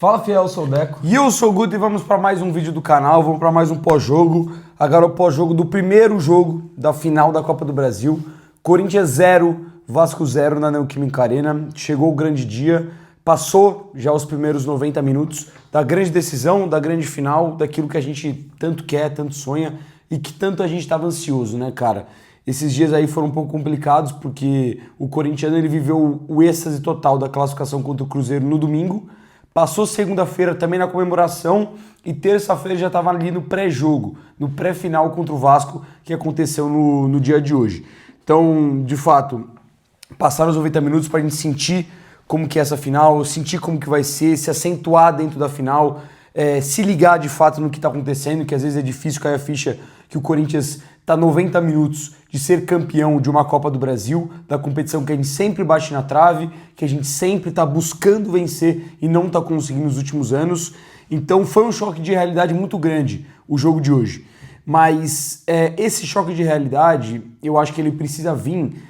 Fala, fiel, eu sou o Deco. E eu sou o Guto e vamos para mais um vídeo do canal, vamos para mais um pós-jogo. Agora o pós-jogo do primeiro jogo da final da Copa do Brasil. Corinthians 0, Vasco 0 na Neoquímica Arena. Chegou o grande dia, passou já os primeiros 90 minutos da grande decisão, da grande final, daquilo que a gente tanto quer, tanto sonha e que tanto a gente estava ansioso, né, cara? Esses dias aí foram um pouco complicados porque o corintiano ele viveu o êxtase total da classificação contra o Cruzeiro no domingo. Passou segunda-feira também na comemoração e terça-feira já estava ali no pré-jogo, no pré-final contra o Vasco, que aconteceu no dia de hoje. Então, de fato, passaram os 90 minutos para a gente sentir como que é essa final, sentir como que vai ser, se acentuar dentro da final, se ligar de fato no que está acontecendo, que às vezes é difícil cair a ficha que o Corinthians está 90 minutos de ser campeão de uma Copa do Brasil, da competição que a gente sempre bate na trave, que a gente sempre está buscando vencer e não está conseguindo nos últimos anos. Então foi um choque de realidade muito grande o jogo de hoje. Mas esse choque de realidade, eu acho que ele precisa vir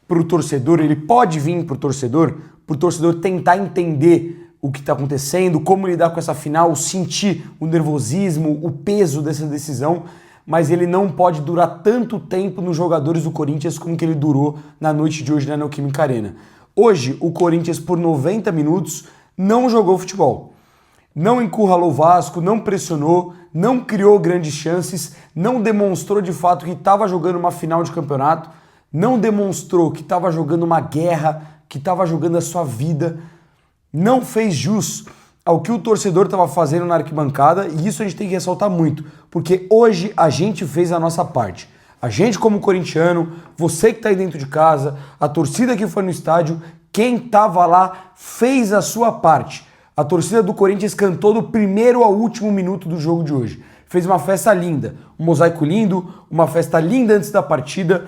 para o torcedor, ele pode vir para o torcedor tentar entender o que está acontecendo, como lidar com essa final, sentir o nervosismo, o peso dessa decisão, mas ele não pode durar tanto tempo nos jogadores do Corinthians como que ele durou na noite de hoje na Neoquímica Arena. Hoje, o Corinthians, por 90 minutos, não jogou futebol. Não encurralou o Vasco, não pressionou, não criou grandes chances, não demonstrou de fato que estava jogando uma final de campeonato, não demonstrou que estava jogando uma guerra, que estava jogando a sua vida, não fez jus ao que o torcedor estava fazendo na arquibancada, e isso a gente tem que ressaltar muito, porque hoje a gente fez a nossa parte. A gente como corintiano, você que está aí dentro de casa, a torcida que foi no estádio, quem estava lá fez a sua parte. A torcida do Corinthians cantou do primeiro ao último minuto do jogo de hoje. Fez uma festa linda, um mosaico lindo, uma festa linda antes da partida,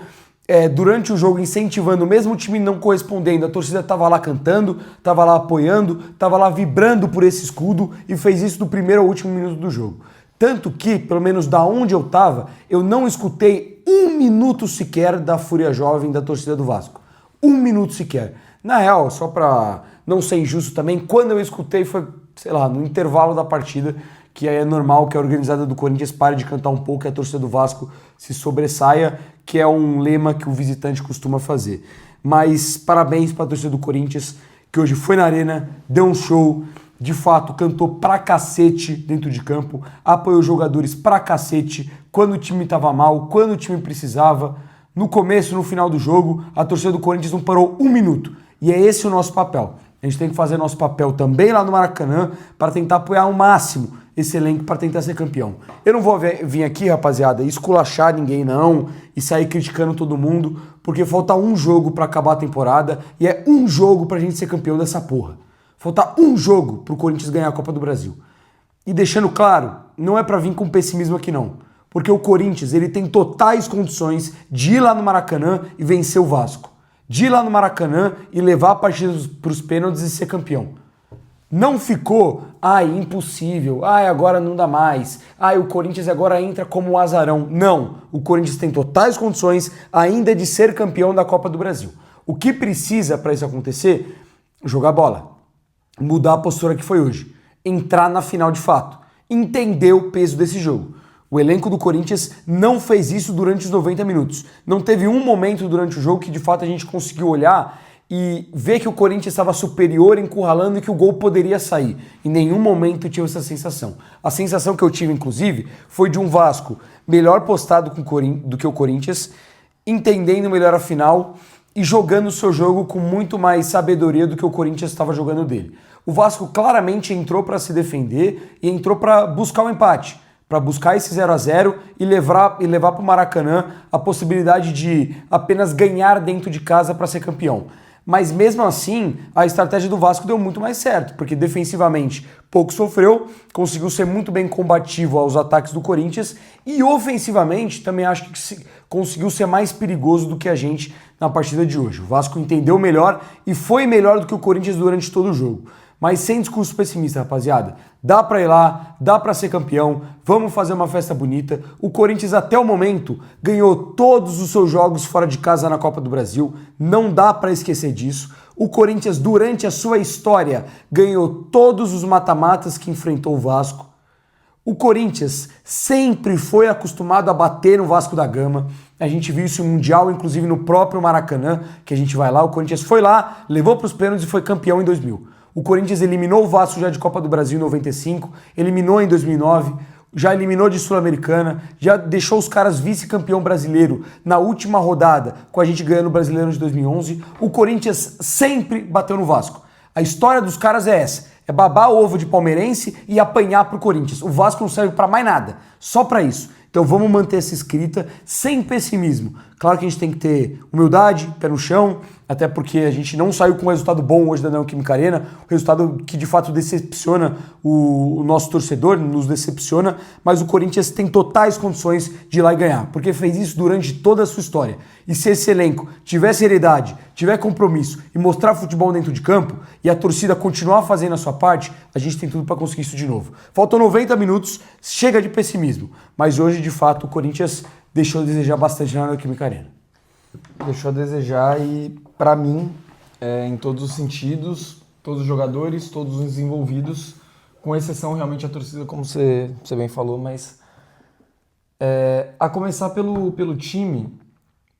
durante o jogo incentivando, mesmo o time não correspondendo, a torcida estava lá cantando, estava lá apoiando, estava lá vibrando por esse escudo e fez isso do primeiro ao último minuto do jogo. Tanto que, pelo menos da onde eu estava, eu não escutei um minuto sequer da Fúria Jovem da torcida do Vasco. Um minuto sequer. Na real, só para não ser injusto também, quando eu escutei foi, sei lá, no intervalo da partida, que é normal que a organizada do Corinthians pare de cantar um pouco e a torcida do Vasco se sobressaia, que é um lema que o visitante costuma fazer. Mas parabéns para a torcida do Corinthians, que hoje foi na arena, deu um show, de fato cantou pra cacete dentro de campo, apoiou os jogadores pra cacete, quando o time estava mal, quando o time precisava. No começo, no final do jogo, a torcida do Corinthians não parou um minuto. E é esse o nosso papel. A gente tem que fazer nosso papel também lá no Maracanã para tentar apoiar ao máximo esse elenco para tentar ser campeão. Eu não vou vir aqui, rapaziada, esculachar ninguém não e sair criticando todo mundo, porque falta um jogo para acabar a temporada e é um jogo pra gente ser campeão dessa porra. Falta um jogo pro Corinthians ganhar a Copa do Brasil. E deixando claro, não é para vir com pessimismo aqui não, porque o Corinthians ele tem totais condições de ir lá no Maracanã e vencer o Vasco. De ir lá no Maracanã e levar a partida para os pênaltis e ser campeão. Não ficou, impossível, agora não dá mais, o Corinthians agora entra como um azarão. Não, o Corinthians tem totais condições ainda de ser campeão da Copa do Brasil. O que precisa para isso acontecer? Jogar bola, mudar a postura que foi hoje, entrar na final de fato, entender o peso desse jogo. O elenco do Corinthians não fez isso durante os 90 minutos. Não teve um momento durante o jogo que de fato a gente conseguiu olhar e ver que o Corinthians estava superior, encurralando e que o gol poderia sair. Em nenhum momento eu tive essa sensação. A sensação que eu tive, inclusive, foi de um Vasco melhor postado do que o Corinthians, entendendo melhor a final e jogando o seu jogo com muito mais sabedoria do que o Corinthians estava jogando dele. O Vasco claramente entrou para se defender e entrou para buscar o empate, para buscar esse 0-0 e levar para o Maracanã a possibilidade de apenas ganhar dentro de casa para ser campeão. Mas mesmo assim, a estratégia do Vasco deu muito mais certo, porque defensivamente pouco sofreu, conseguiu ser muito bem combativo aos ataques do Corinthians e ofensivamente também acho que conseguiu ser mais perigoso do que a gente na partida de hoje. O Vasco entendeu melhor e foi melhor do que o Corinthians durante todo o jogo. Mas sem discurso pessimista, rapaziada. Dá pra ir lá, dá pra ser campeão, vamos fazer uma festa bonita. O Corinthians até o momento ganhou todos os seus jogos fora de casa na Copa do Brasil, não dá pra esquecer disso. O Corinthians, durante a sua história, ganhou todos os mata-matas que enfrentou o Vasco. O Corinthians sempre foi acostumado a bater no Vasco da Gama. A gente viu isso em Mundial, inclusive no próprio Maracanã, que a gente vai lá. O Corinthians foi lá, levou para os pênaltis e foi campeão em 2000. O Corinthians eliminou o Vasco já de Copa do Brasil em 95, eliminou em 2009, já eliminou de Sul-Americana, já deixou os caras vice-campeão brasileiro na última rodada, com a gente ganhando o Brasileiro de 2011. O Corinthians sempre bateu no Vasco. A história dos caras é essa: é babar ovo de palmeirense e apanhar pro Corinthians. O Vasco não serve pra mais nada, só pra isso. Então vamos manter essa escrita sem pessimismo. Claro que a gente tem que ter humildade, pé no chão, até porque a gente não saiu com um resultado bom hoje da Neoquímica Arena, um resultado que de fato decepciona o nosso torcedor, nos decepciona, mas o Corinthians tem totais condições de ir lá e ganhar, porque fez isso durante toda a sua história. E se esse elenco tiver seriedade, tiver compromisso e mostrar futebol dentro de campo, e a torcida continuar fazendo a sua parte, a gente tem tudo para conseguir isso de novo. Faltam 90 minutos, chega de pessimismo, mas hoje de fato o Corinthians deixou a desejar bastante na Neoquímica Arena. Deixou a desejar e, para mim, em todos os sentidos, todos os jogadores, todos os envolvidos, com exceção realmente a torcida, como você bem falou, mas a começar pelo time,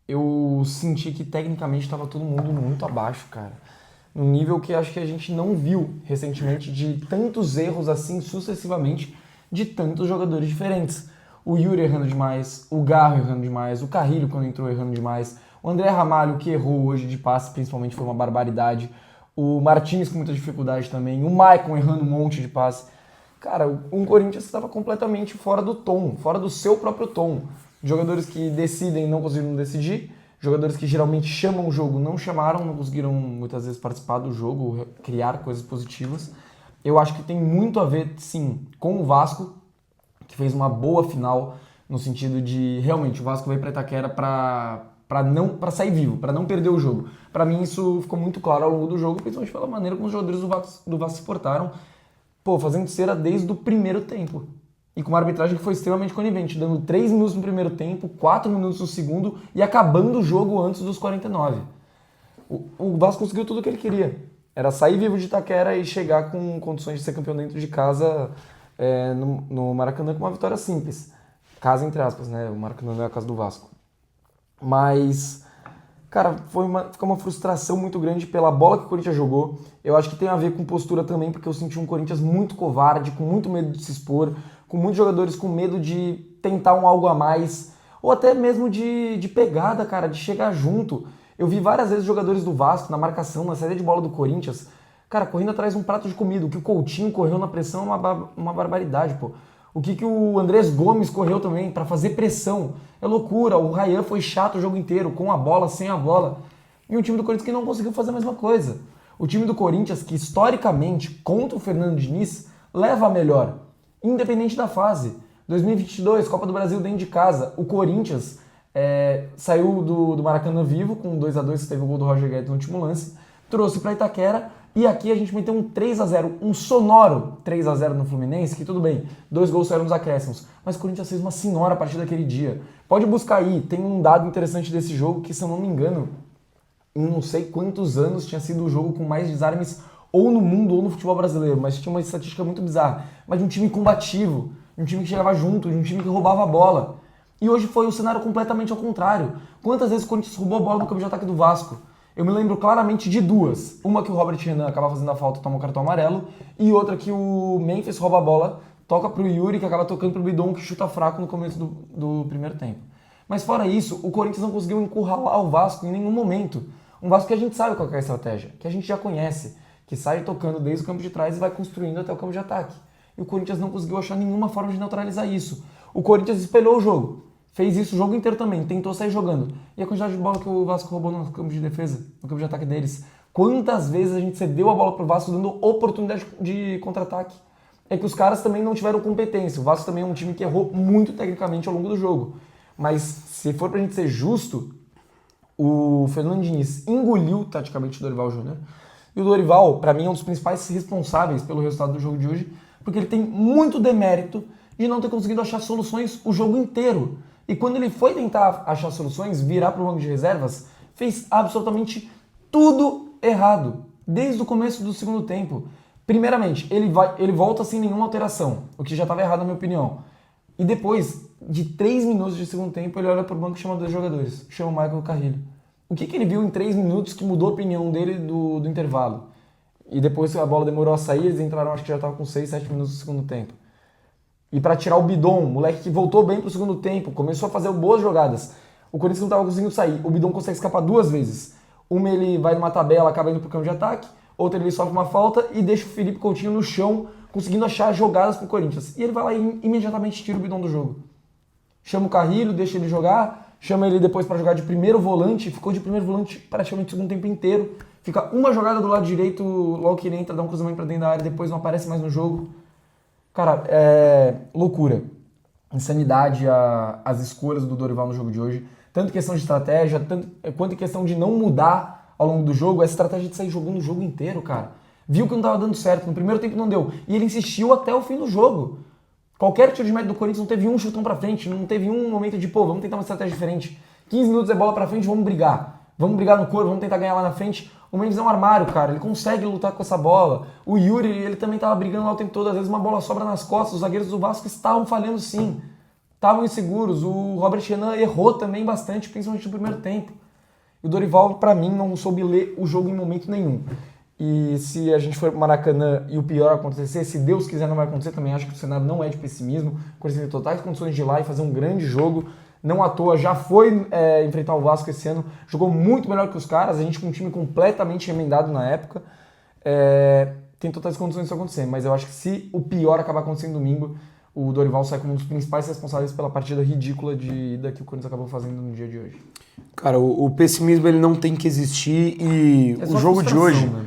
eu senti que tecnicamente estava todo mundo muito abaixo, cara. Num nível que acho que a gente não viu recentemente, de tantos erros assim sucessivamente, de tantos jogadores diferentes. O Yuri errando demais, o Garro errando demais, o Carrilho quando entrou errando demais, o André Ramalho que errou hoje de passe principalmente foi uma barbaridade, o Martins com muita dificuldade também, o Maicon errando um monte de passe. Cara, um Corinthians estava completamente fora do tom, fora do seu próprio tom. Jogadores que decidem não conseguiram decidir, jogadores que geralmente chamam o jogo não chamaram, não conseguiram muitas vezes participar do jogo, criar coisas positivas. Eu acho que tem muito a ver, sim, com o Vasco, que fez uma boa final, no sentido de, realmente, o Vasco veio para Itaquera para sair vivo, para não perder o jogo. Para mim isso ficou muito claro ao longo do jogo, principalmente pela maneira como os jogadores do Vasco se portaram, fazendo cera desde o primeiro tempo. E com uma arbitragem que foi extremamente conivente, dando 3 minutos no primeiro tempo, 4 minutos no segundo e acabando o jogo antes dos 49. O Vasco conseguiu tudo o que ele queria. Era sair vivo de Itaquera e chegar com condições de ser campeão dentro de casa, no Maracanã, com uma vitória simples. Casa entre aspas, né? O Maracanã não é a casa do Vasco. Mas, cara, ficou uma frustração muito grande pela bola que o Corinthians jogou. Eu acho que tem a ver com postura também, porque eu senti um Corinthians muito covarde, com muito medo de se expor, com muitos jogadores com medo de tentar um algo a mais, ou até mesmo de pegada, cara, de chegar junto. Eu vi várias vezes jogadores do Vasco na marcação, na saída de bola do Corinthians, cara, correndo atrás de um prato de comida. O que o Coutinho correu na pressão é uma barbaridade, pô. O que o Andrés Gomes correu também para fazer pressão. É loucura. O Ryan foi chato o jogo inteiro, com a bola, sem a bola. E um time do Corinthians que não conseguiu fazer a mesma coisa. O time do Corinthians que, historicamente, contra o Fernando Diniz, leva a melhor, independente da fase. 2022, Copa do Brasil dentro de casa. O Corinthians saiu do Maracanã vivo, com 2-2, teve o gol do Roger Guedes no último lance, trouxe para Itaquera, e aqui a gente meteu um 3-0, um sonoro 3-0 no Fluminense, que tudo bem, 2 gols saíram nos acréscimos, mas o Corinthians fez uma senhora a partir daquele dia. Pode buscar aí, tem um dado interessante desse jogo, que se eu não me engano, em não sei quantos anos tinha sido o jogo com mais desarmes ou no mundo ou no futebol brasileiro, mas tinha uma estatística muito bizarra, mas de um time combativo, de um time que chegava junto, de um time que roubava a bola. E hoje foi o cenário completamente ao contrário. Quantas vezes o Corinthians roubou a bola no campo de ataque do Vasco? Eu me lembro claramente de duas. Uma que o Robert Renan acaba fazendo a falta e toma o cartão amarelo, e outra que o Memphis rouba a bola, toca pro Yuri, que acaba tocando pro Bidon, que chuta fraco no começo do primeiro tempo. Mas fora isso, o Corinthians não conseguiu encurralar o Vasco em nenhum momento. Um Vasco que a gente sabe qual é a estratégia, que a gente já conhece, que sai tocando desde o campo de trás e vai construindo até o campo de ataque. E o Corinthians não conseguiu achar nenhuma forma de neutralizar isso. O Corinthians espelhou o jogo. Fez isso o jogo inteiro também, tentou sair jogando. E a quantidade de bola que o Vasco roubou no campo de defesa, no campo de ataque deles. Quantas vezes a gente cedeu a bola pro Vasco dando oportunidade de contra-ataque? É que os caras também não tiveram competência. O Vasco também é um time que errou muito tecnicamente ao longo do jogo. Mas se for pra gente ser justo, o Fernando Diniz engoliu taticamente o Dorival Júnior. E o Dorival, pra mim, é um dos principais responsáveis pelo resultado do jogo de hoje, porque ele tem muito demérito de não ter conseguido achar soluções o jogo inteiro. E quando ele foi tentar achar soluções, virar para o banco de reservas, fez absolutamente tudo errado, desde o começo do segundo tempo. Primeiramente, ele volta sem nenhuma alteração, o que já estava errado na minha opinião. E depois de 3 minutos de segundo tempo, ele olha pro banco e chama 2 jogadores, chama o Michael Carrillo. O que ele viu em 3 minutos que mudou a opinião dele do intervalo? E depois que a bola demorou a sair, eles entraram, acho que já estava com 6, 7 minutos do segundo tempo. E para tirar o Bidon, moleque que voltou bem pro segundo tempo, começou a fazer boas jogadas. O Corinthians não estava conseguindo sair. O Bidon consegue escapar 2 vezes. Uma ele vai numa tabela, acaba indo pro campo de ataque. Outra ele sofre uma falta e deixa o Felipe Coutinho no chão, conseguindo achar jogadas pro Corinthians. E ele vai lá e imediatamente tira o Bidon do jogo. Chama o Carrillo, deixa ele jogar. Chama ele depois para jogar de primeiro volante. Ficou de primeiro volante praticamente o segundo tempo inteiro. Fica uma jogada do lado direito, logo que ele entra, dá um cruzamento pra dentro da área, depois não aparece mais no jogo. Cara, é loucura. Insanidade as escolhas do Dorival no jogo de hoje. Tanto questão de estratégia, quanto em questão de não mudar ao longo do jogo. Essa estratégia de sair jogando o jogo inteiro, cara. Viu que não tava dando certo. No primeiro tempo não deu. E ele insistiu até o fim do jogo. Qualquer tiro de meta do Corinthians não teve um chutão pra frente. Não teve um momento de, vamos tentar uma estratégia diferente. 15 minutos é bola pra frente, vamos brigar. Vamos brigar no corpo, vamos tentar ganhar lá na frente. O Mendes é um armário, cara. Ele consegue lutar com essa bola. O Yuri, ele também tava brigando lá o tempo todo. Às vezes uma bola sobra nas costas. Os zagueiros do Vasco estavam falhando sim. Estavam inseguros. O Robert Renan errou também bastante, principalmente no primeiro tempo. E o Dorival, pra mim, não soube ler o jogo em momento nenhum. E se a gente for pro Maracanã e o pior acontecer, se Deus quiser não vai acontecer, também acho que o cenário não é de pessimismo. O Corinthians tem totais condições de ir lá e fazer um grande jogo. Não à toa, já foi enfrentar o Vasco esse ano, jogou muito melhor que os caras, a gente com um time completamente remendado na época. Tem totais condições disso acontecer, mas eu acho que se o pior acabar acontecendo domingo, o Dorival sai como um dos principais responsáveis pela partida ridícula de ida que o Corinthians acabou fazendo no dia de hoje. Cara, o pessimismo ele não tem que existir e o jogo de hoje... Né?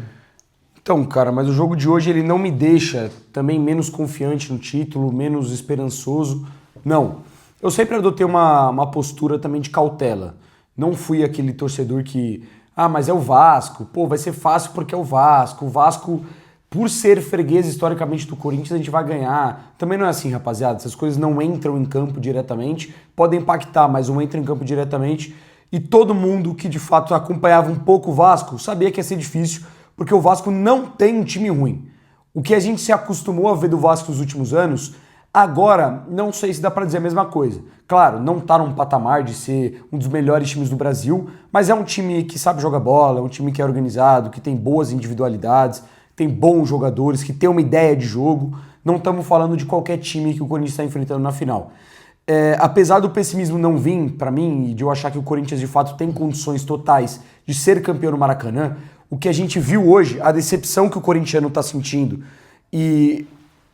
Então, cara, mas o jogo de hoje ele não me deixa também menos confiante no título, menos esperançoso. Não. Eu sempre adotei uma postura também de cautela. Não fui aquele torcedor que... mas é o Vasco. Vai ser fácil porque é o Vasco. O Vasco, por ser freguês historicamente do Corinthians, a gente vai ganhar. Também não é assim, rapaziada. Essas coisas não entram em campo diretamente. Podem impactar, mas não entram em campo diretamente. E todo mundo que, de fato, acompanhava um pouco o Vasco sabia que ia ser difícil, porque o Vasco não tem um time ruim. O que a gente se acostumou a ver do Vasco nos últimos anos... Agora, não sei se dá pra dizer a mesma coisa. Claro, não tá num patamar de ser um dos melhores times do Brasil, mas é um time que sabe jogar bola, é um time que é organizado, que tem boas individualidades, tem bons jogadores, que tem uma ideia de jogo. Não estamos falando de qualquer time que o Corinthians está enfrentando na final. Apesar do pessimismo não vir pra mim e de eu achar que o Corinthians de fato tem condições totais de ser campeão no Maracanã, o que a gente viu hoje, a decepção que o corintiano tá sentindo e...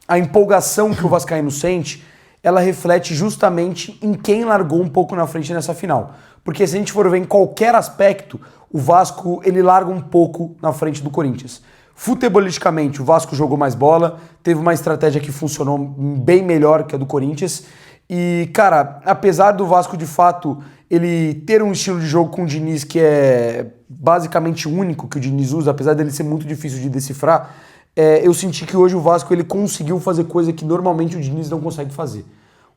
a empolgação que o vascaíno sente, ela reflete justamente em quem largou um pouco na frente nessa final. Porque se a gente for ver em qualquer aspecto, o Vasco ele larga um pouco na frente do Corinthians. Futebolisticamente, o Vasco jogou mais bola, teve uma estratégia que funcionou bem melhor que a do Corinthians. E, cara, apesar do Vasco, de fato, ele ter um estilo de jogo com o Diniz que é basicamente único que o Diniz usa, apesar dele ser muito difícil de decifrar, eu senti que hoje o Vasco ele conseguiu fazer coisa que normalmente o Diniz não consegue fazer.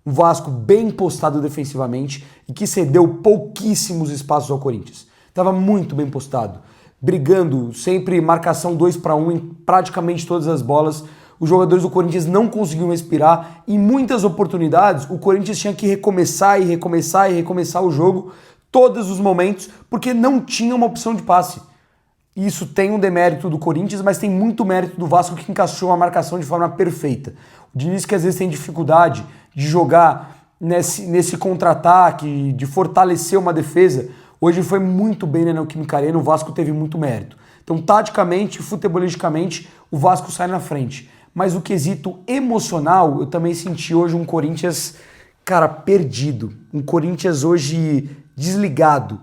Um Vasco bem postado defensivamente e que cedeu pouquíssimos espaços ao Corinthians. Estava muito bem postado, brigando, sempre marcação 2-1 em praticamente todas as bolas. Os jogadores do Corinthians não conseguiam respirar. Em muitas oportunidades, o Corinthians tinha que recomeçar o jogo, todos os momentos, porque não tinha uma opção de passe. Isso tem um demérito do Corinthians, mas tem muito mérito do Vasco que encaixou a marcação de forma perfeita. O Diniz que às vezes tem dificuldade de jogar nesse contra-ataque, de fortalecer uma defesa, hoje foi muito bem na Neoquímica Arena, o Vasco teve muito mérito. Então, taticamente, futebolisticamente, o Vasco sai na frente. Mas o quesito emocional, eu também senti hoje um Corinthians, cara, perdido. Um Corinthians hoje desligado.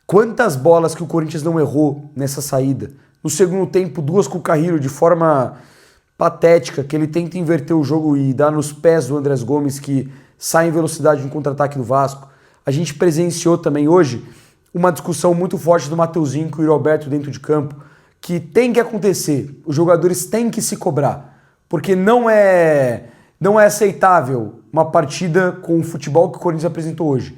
Quantas bolas que o Corinthians não errou nessa saída. No segundo tempo, 2 com o Carrillo de forma patética, que ele tenta inverter o jogo e dar nos pés do Andrés Gomes, que sai em velocidade no contra-ataque do Vasco. A gente presenciou também hoje uma discussão muito forte do Mateuzinho com o Roberto dentro de campo, que tem que acontecer. Os jogadores têm que se cobrar, porque não é aceitável uma partida com o futebol que o Corinthians apresentou hoje.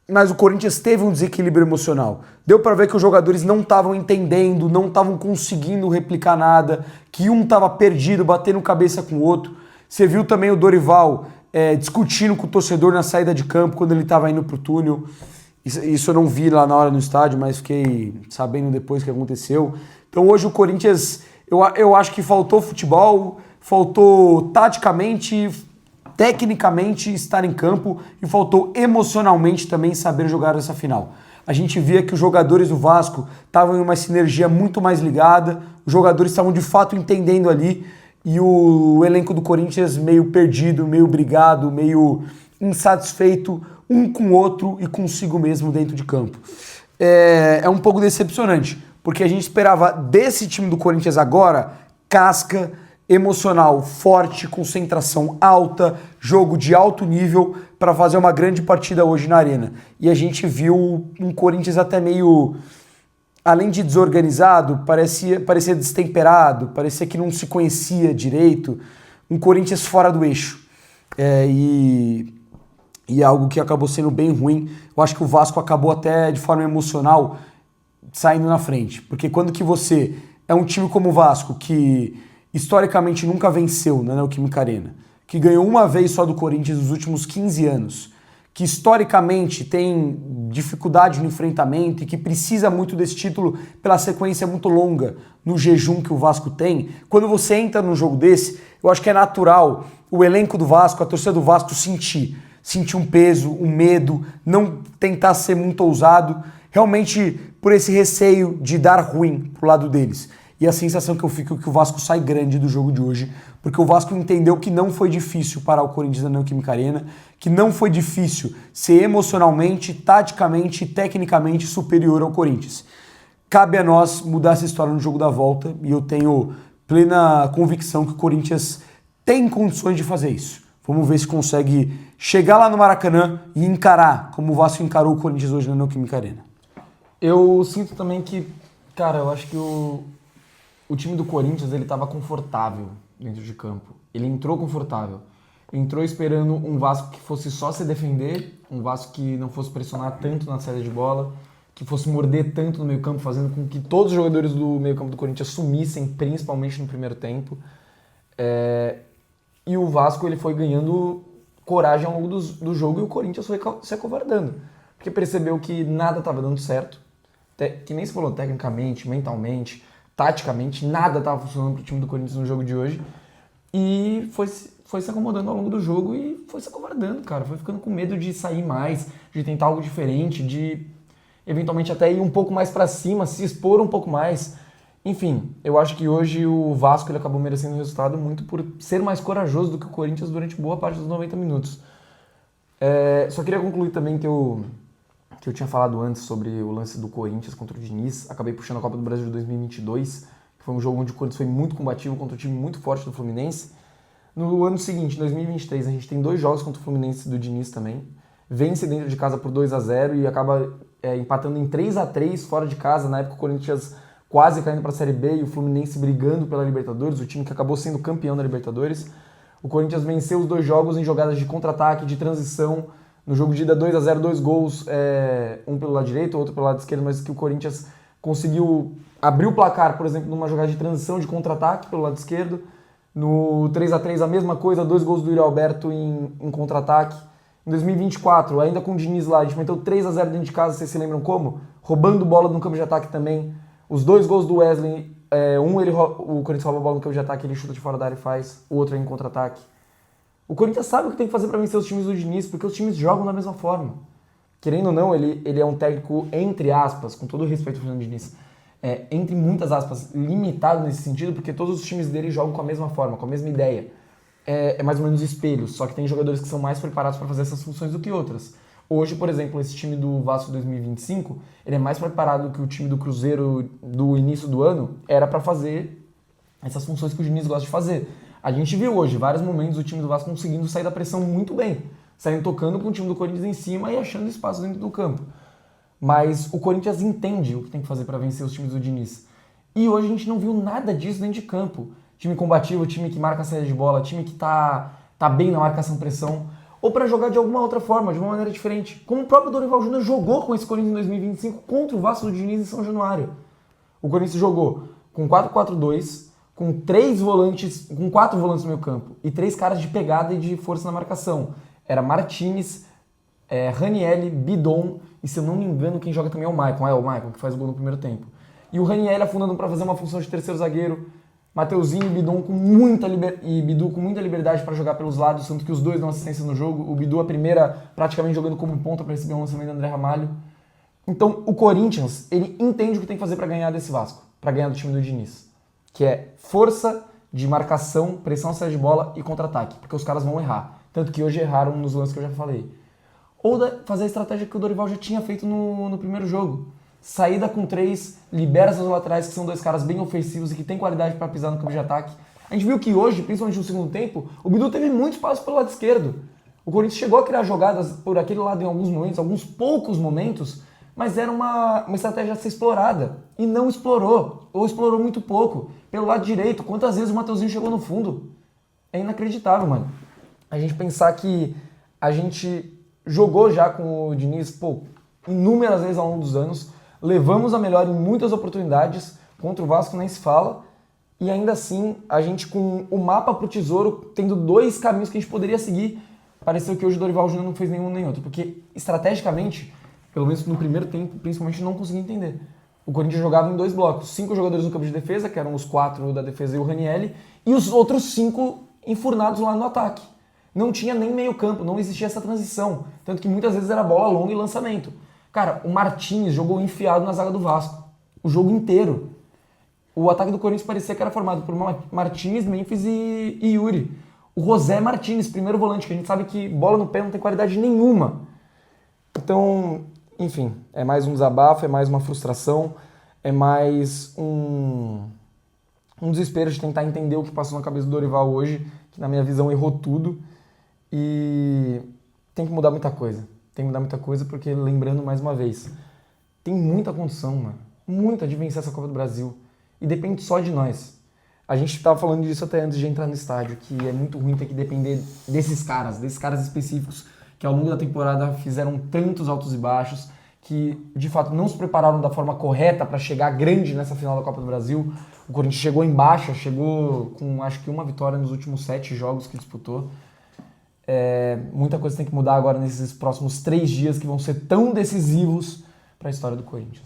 mas o Corinthians teve um desequilíbrio emocional. Deu para ver que os jogadores não estavam entendendo, não estavam conseguindo replicar nada, que um estava perdido, batendo cabeça com o outro. Você viu também o Dorival discutindo com o torcedor na saída de campo quando ele estava indo pro túnel. Isso eu não vi lá na hora no estádio, mas fiquei sabendo depois que aconteceu. Então hoje o Corinthians, eu acho que faltou futebol, faltou taticamente, tecnicamente estar em campo e faltou emocionalmente também saber jogar essa final. A gente via que os jogadores do Vasco estavam em uma sinergia muito mais ligada, os jogadores estavam de fato entendendo ali e o elenco do Corinthians meio perdido, meio brigado, meio insatisfeito um com o outro e consigo mesmo dentro de campo. É um pouco decepcionante, porque a gente esperava desse time do Corinthians agora casca, emocional forte, concentração alta, jogo de alto nível para fazer uma grande partida hoje na Arena. E a gente viu um Corinthians até meio, além de desorganizado, parecia destemperado, parecia que não se conhecia direito, um Corinthians fora do eixo. E algo que acabou sendo bem ruim. Eu acho que o Vasco acabou até de forma emocional saindo na frente, porque quando que você é um time como o Vasco, que historicamente nunca venceu na Neoquímica Arena, que ganhou uma vez só do Corinthians nos últimos 15 anos, que historicamente tem dificuldade no enfrentamento e que precisa muito desse título pela sequência muito longa no jejum que o Vasco tem, quando você entra num jogo desse, eu acho que é natural o elenco do Vasco, a torcida do Vasco sentir um peso, um medo, não tentar ser muito ousado, realmente por esse receio de dar ruim pro lado deles. E a sensação que eu fico é que o Vasco sai grande do jogo de hoje, porque o Vasco entendeu que não foi difícil parar o Corinthians na Neoquímica Arena, que não foi difícil ser emocionalmente, taticamente e tecnicamente superior ao Corinthians. Cabe a nós mudar essa história no jogo da volta e eu tenho plena convicção que o Corinthians tem condições de fazer isso. Vamos ver se consegue chegar lá no Maracanã e encarar como o Vasco encarou o Corinthians hoje na Neoquímica Arena. Eu sinto também que, cara, eu acho que o time do Corinthians, ele estava confortável dentro de campo. Ele entrou confortável. Entrou esperando um Vasco que fosse só se defender, um Vasco que não fosse pressionar tanto na saída de bola, que fosse morder tanto no meio campo, fazendo com que todos os jogadores do meio campo do Corinthians sumissem, principalmente no primeiro tempo. E o Vasco ele foi ganhando coragem ao longo do jogo e o Corinthians foi se acovardando. Porque percebeu que nada estava dando certo, que nem se falou tecnicamente, mentalmente, taticamente, nada estava funcionando para o time do Corinthians no jogo de hoje. E foi se acomodando ao longo do jogo e foi se acovardando, cara. Foi ficando com medo de sair mais, de tentar algo diferente, de eventualmente até ir um pouco mais para cima, se expor um pouco mais. Enfim, eu acho que hoje o Vasco ele acabou merecendo o resultado muito por ser mais corajoso do que o Corinthians durante boa parte dos 90 minutos. Só queria concluir também que eu tinha falado antes sobre o lance do Corinthians contra o Diniz. Acabei puxando a Copa do Brasil de 2022, que foi um jogo onde o Corinthians foi muito combativo contra um time muito forte do Fluminense. No ano seguinte, 2023, a gente tem 2 jogos contra o Fluminense do Diniz também. Vence dentro de casa por 2-0 e acaba empatando em 3-3 fora de casa. Na época o Corinthians quase caindo para a Série B e o Fluminense brigando pela Libertadores, o time que acabou sendo campeão da Libertadores. O Corinthians venceu os 2 jogos em jogadas de contra-ataque, de transição. No jogo de ida 2-0, 2 gols, um pelo lado direito, outro pelo lado esquerdo, mas que o Corinthians conseguiu abrir o placar, por exemplo, numa jogada de transição, de contra-ataque pelo lado esquerdo. No 3-3 a mesma coisa, 2 gols do Yuri Alberto em contra-ataque. Em 2024, ainda com o Diniz lá, a gente meteu 3-0 dentro de casa, vocês se lembram como? Roubando bola no campo de ataque também. Os 2 gols do Wesley, o Corinthians rouba a bola no campo de ataque, ele chuta de fora da área e faz, o outro é em contra-ataque. O Corinthians sabe o que tem que fazer para vencer os times do Diniz, porque os times jogam da mesma forma. Querendo ou não, ele é um técnico, entre aspas, com todo o respeito ao Fernando Diniz, entre muitas aspas, limitado nesse sentido, porque todos os times dele jogam com a mesma forma, com a mesma ideia. É mais ou menos espelhos, só que tem jogadores que são mais preparados para fazer essas funções do que outras. Hoje, por exemplo, esse time do Vasco 2025, ele é mais preparado do que o time do Cruzeiro do início do ano era para fazer essas funções que o Diniz gosta de fazer. A gente viu hoje vários momentos o time do Vasco conseguindo sair da pressão muito bem, saindo tocando com o time do Corinthians em cima e achando espaço dentro do campo. Mas o Corinthians entende o que tem que fazer para vencer os times do Diniz. E hoje a gente não viu nada disso dentro de campo. Time combativo, time que marca a saída de bola, time que tá bem na marcação-pressão. ou para jogar de alguma outra forma, de uma maneira diferente. Como o próprio Dorival Júnior jogou com esse Corinthians em 2025 contra o Vasco do Diniz em São Januário. O Corinthians jogou com 4-4-2, com 4 volantes no meio campo e 3 caras de pegada e de força na marcação. Era Martínez, Ranieri, Bidon e, se eu não me engano, quem joga também é o Maicon, que faz o gol no primeiro tempo. E o Ranieri afundando para fazer uma função de terceiro zagueiro, Mateuzinho e Bidu com muita liberdade para jogar pelos lados, tanto que os dois dão assistência no jogo. O Bidu, a primeira, praticamente jogando como ponta para receber um lançamento do André Ramalho. Então, o Corinthians, ele entende o que tem que fazer para ganhar desse Vasco, para ganhar do time do Diniz, que é força de marcação, pressão à saída de bola e contra-ataque, porque os caras vão errar. Tanto que hoje erraram nos lances que eu já falei. Ou fazer a estratégia que o Dorival já tinha feito no primeiro jogo. Saída com 3, libera seus laterais, que são 2 caras bem ofensivos e que tem qualidade para pisar no campo de ataque. A gente viu que hoje, principalmente no segundo tempo, o Bidu teve muito espaço pelo lado esquerdo. O Corinthians chegou a criar jogadas por aquele lado em alguns momentos, alguns poucos momentos, mas era uma estratégia a ser explorada. E não explorou, ou explorou muito pouco. Pelo lado direito, quantas vezes o Mateuzinho chegou no fundo? É inacreditável, mano. A gente pensar que a gente jogou já com o Diniz, inúmeras vezes ao longo dos anos, levamos a melhor em muitas oportunidades, contra o Vasco nem se fala, e ainda assim, a gente com o mapa pro tesouro, tendo 2 caminhos que a gente poderia seguir, pareceu que hoje o Dorival Júnior não fez nenhum nem outro, porque estrategicamente, pelo menos no primeiro tempo, principalmente não consegui entender. O Corinthians jogava em 2 blocos, 5 jogadores no campo de defesa, que eram os 4 da defesa e o Ranieri, e os outros 5 enfurnados lá no ataque. Não tinha nem meio campo, não existia essa transição, tanto que muitas vezes era bola longa e lançamento. Cara, o Martínez jogou enfiado na zaga do Vasco, o jogo inteiro. O ataque do Corinthians parecia que era formado por Martínez, Memphis e Yuri. O José Martínez, primeiro volante, que a gente sabe que bola no pé não tem qualidade nenhuma. Então, enfim, é mais um desabafo, é mais uma frustração, é mais um desespero de tentar entender o que passou na cabeça do Dorival hoje, que na minha visão errou tudo. E tem que mudar muita coisa. Tem que mudar muita coisa porque, lembrando mais uma vez, tem muita condição, mano. Muita de vencer essa Copa do Brasil. E depende só de nós. A gente estava falando disso até antes de entrar no estádio, que é muito ruim ter que depender desses caras específicos, que ao longo da temporada fizeram tantos altos e baixos, que de fato não se prepararam da forma correta para chegar grande nessa final da Copa do Brasil. O Corinthians chegou em baixa, chegou com acho que uma vitória nos últimos 7 jogos que disputou. Muita coisa tem que mudar agora nesses próximos 3 dias que vão ser tão decisivos para a história do Corinthians.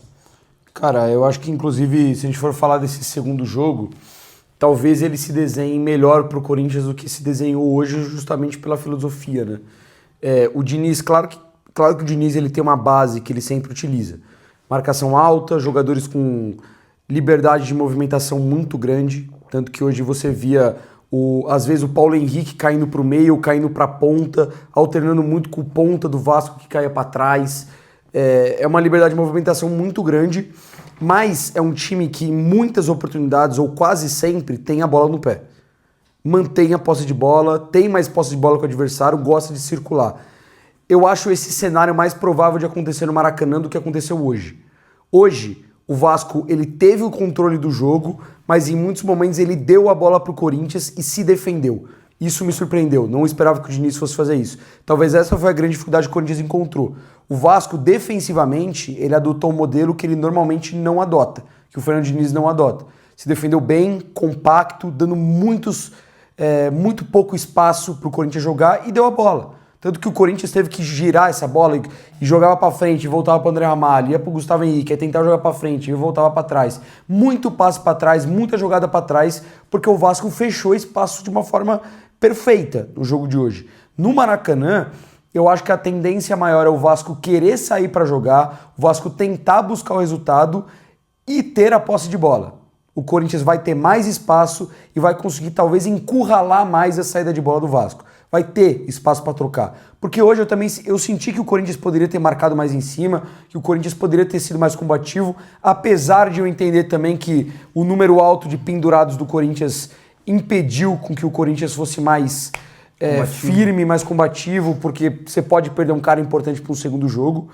Cara, eu acho que inclusive se a gente for falar desse segundo jogo, talvez ele se desenhe melhor pro Corinthians do que se desenhou hoje, justamente pela filosofia, né? O Diniz, claro que o Diniz ele tem uma base que ele sempre utiliza. Marcação alta, jogadores com liberdade de movimentação muito grande, tanto que hoje você via às vezes o Paulo Henrique caindo para o meio, caindo para a ponta, alternando muito com o ponta do Vasco que caía para trás. É uma liberdade de movimentação muito grande, mas é um time que em muitas oportunidades, ou quase sempre, tem a bola no pé. Mantém a posse de bola, tem mais posse de bola que o adversário, gosta de circular. Eu acho esse cenário mais provável de acontecer no Maracanã do que aconteceu hoje. Hoje, o Vasco ele teve o controle do jogo, mas em muitos momentos ele deu a bola para o Corinthians e se defendeu. Isso me surpreendeu, não esperava que o Diniz fosse fazer isso. Talvez essa foi a grande dificuldade que o Corinthians encontrou. O Vasco, defensivamente, ele adotou um modelo que ele normalmente não adota, que o Fernando Diniz não adota. Se defendeu bem, compacto, dando muito pouco espaço para o Corinthians jogar e deu a bola. Tanto que o Corinthians teve que girar essa bola e jogava para frente, e voltava para o André Ramalho, ia para o Gustavo Henrique, ia tentar jogar para frente e voltava para trás. Muito passe para trás, muita jogada para trás, porque o Vasco fechou espaço de uma forma perfeita no jogo de hoje. No Maracanã, eu acho que a tendência maior é o Vasco querer sair para jogar, o Vasco tentar buscar o resultado e ter a posse de bola. O Corinthians vai ter mais espaço e vai conseguir talvez encurralar mais a saída de bola do Vasco. Vai ter espaço para trocar. Porque hoje eu senti que o Corinthians poderia ter marcado mais em cima, que o Corinthians poderia ter sido mais combativo, apesar de eu entender também que o número alto de pendurados do Corinthians impediu com que o Corinthians fosse mais firme, mais combativo, porque você pode perder um cara importante para um segundo jogo.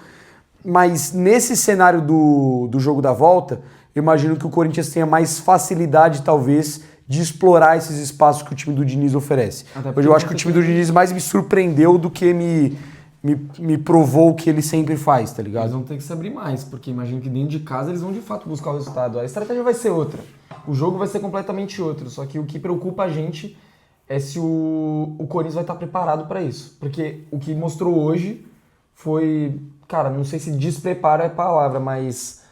Mas nesse cenário do jogo da volta, eu imagino que o Corinthians tenha mais facilidade, talvez, de explorar esses espaços que o time do Diniz oferece. Hoje eu acho que o time do Diniz mais me surpreendeu do que me provou o que ele sempre faz, tá ligado? Eles vão ter que se abrir mais, porque imagino que dentro de casa eles vão de fato buscar o resultado. A estratégia vai ser outra, o jogo vai ser completamente outro, só que o que preocupa a gente é se o Corinthians vai estar preparado para isso. Porque o que mostrou hoje foi, cara, não sei se despreparo é a palavra, mas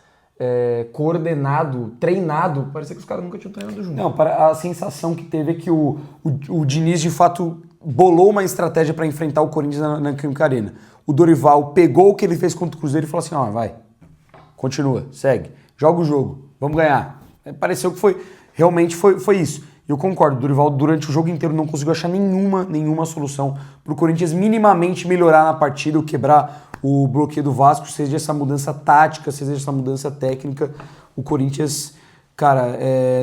coordenado, treinado, parecia que os caras nunca tinham treinado junto. Não, a sensação que teve é que o Diniz, de fato, bolou uma estratégia para enfrentar o Corinthians na Neoquímica Arena. O Dorival pegou o que ele fez contra o Cruzeiro e falou assim, ó, vai, continua, segue, joga o jogo, vamos ganhar. Pareceu que realmente foi isso. Eu concordo, o Dorival durante o jogo inteiro não conseguiu achar nenhuma solução para o Corinthians minimamente melhorar na partida ou quebrar o bloqueio do Vasco, seja essa mudança tática, seja essa mudança técnica, o Corinthians, cara,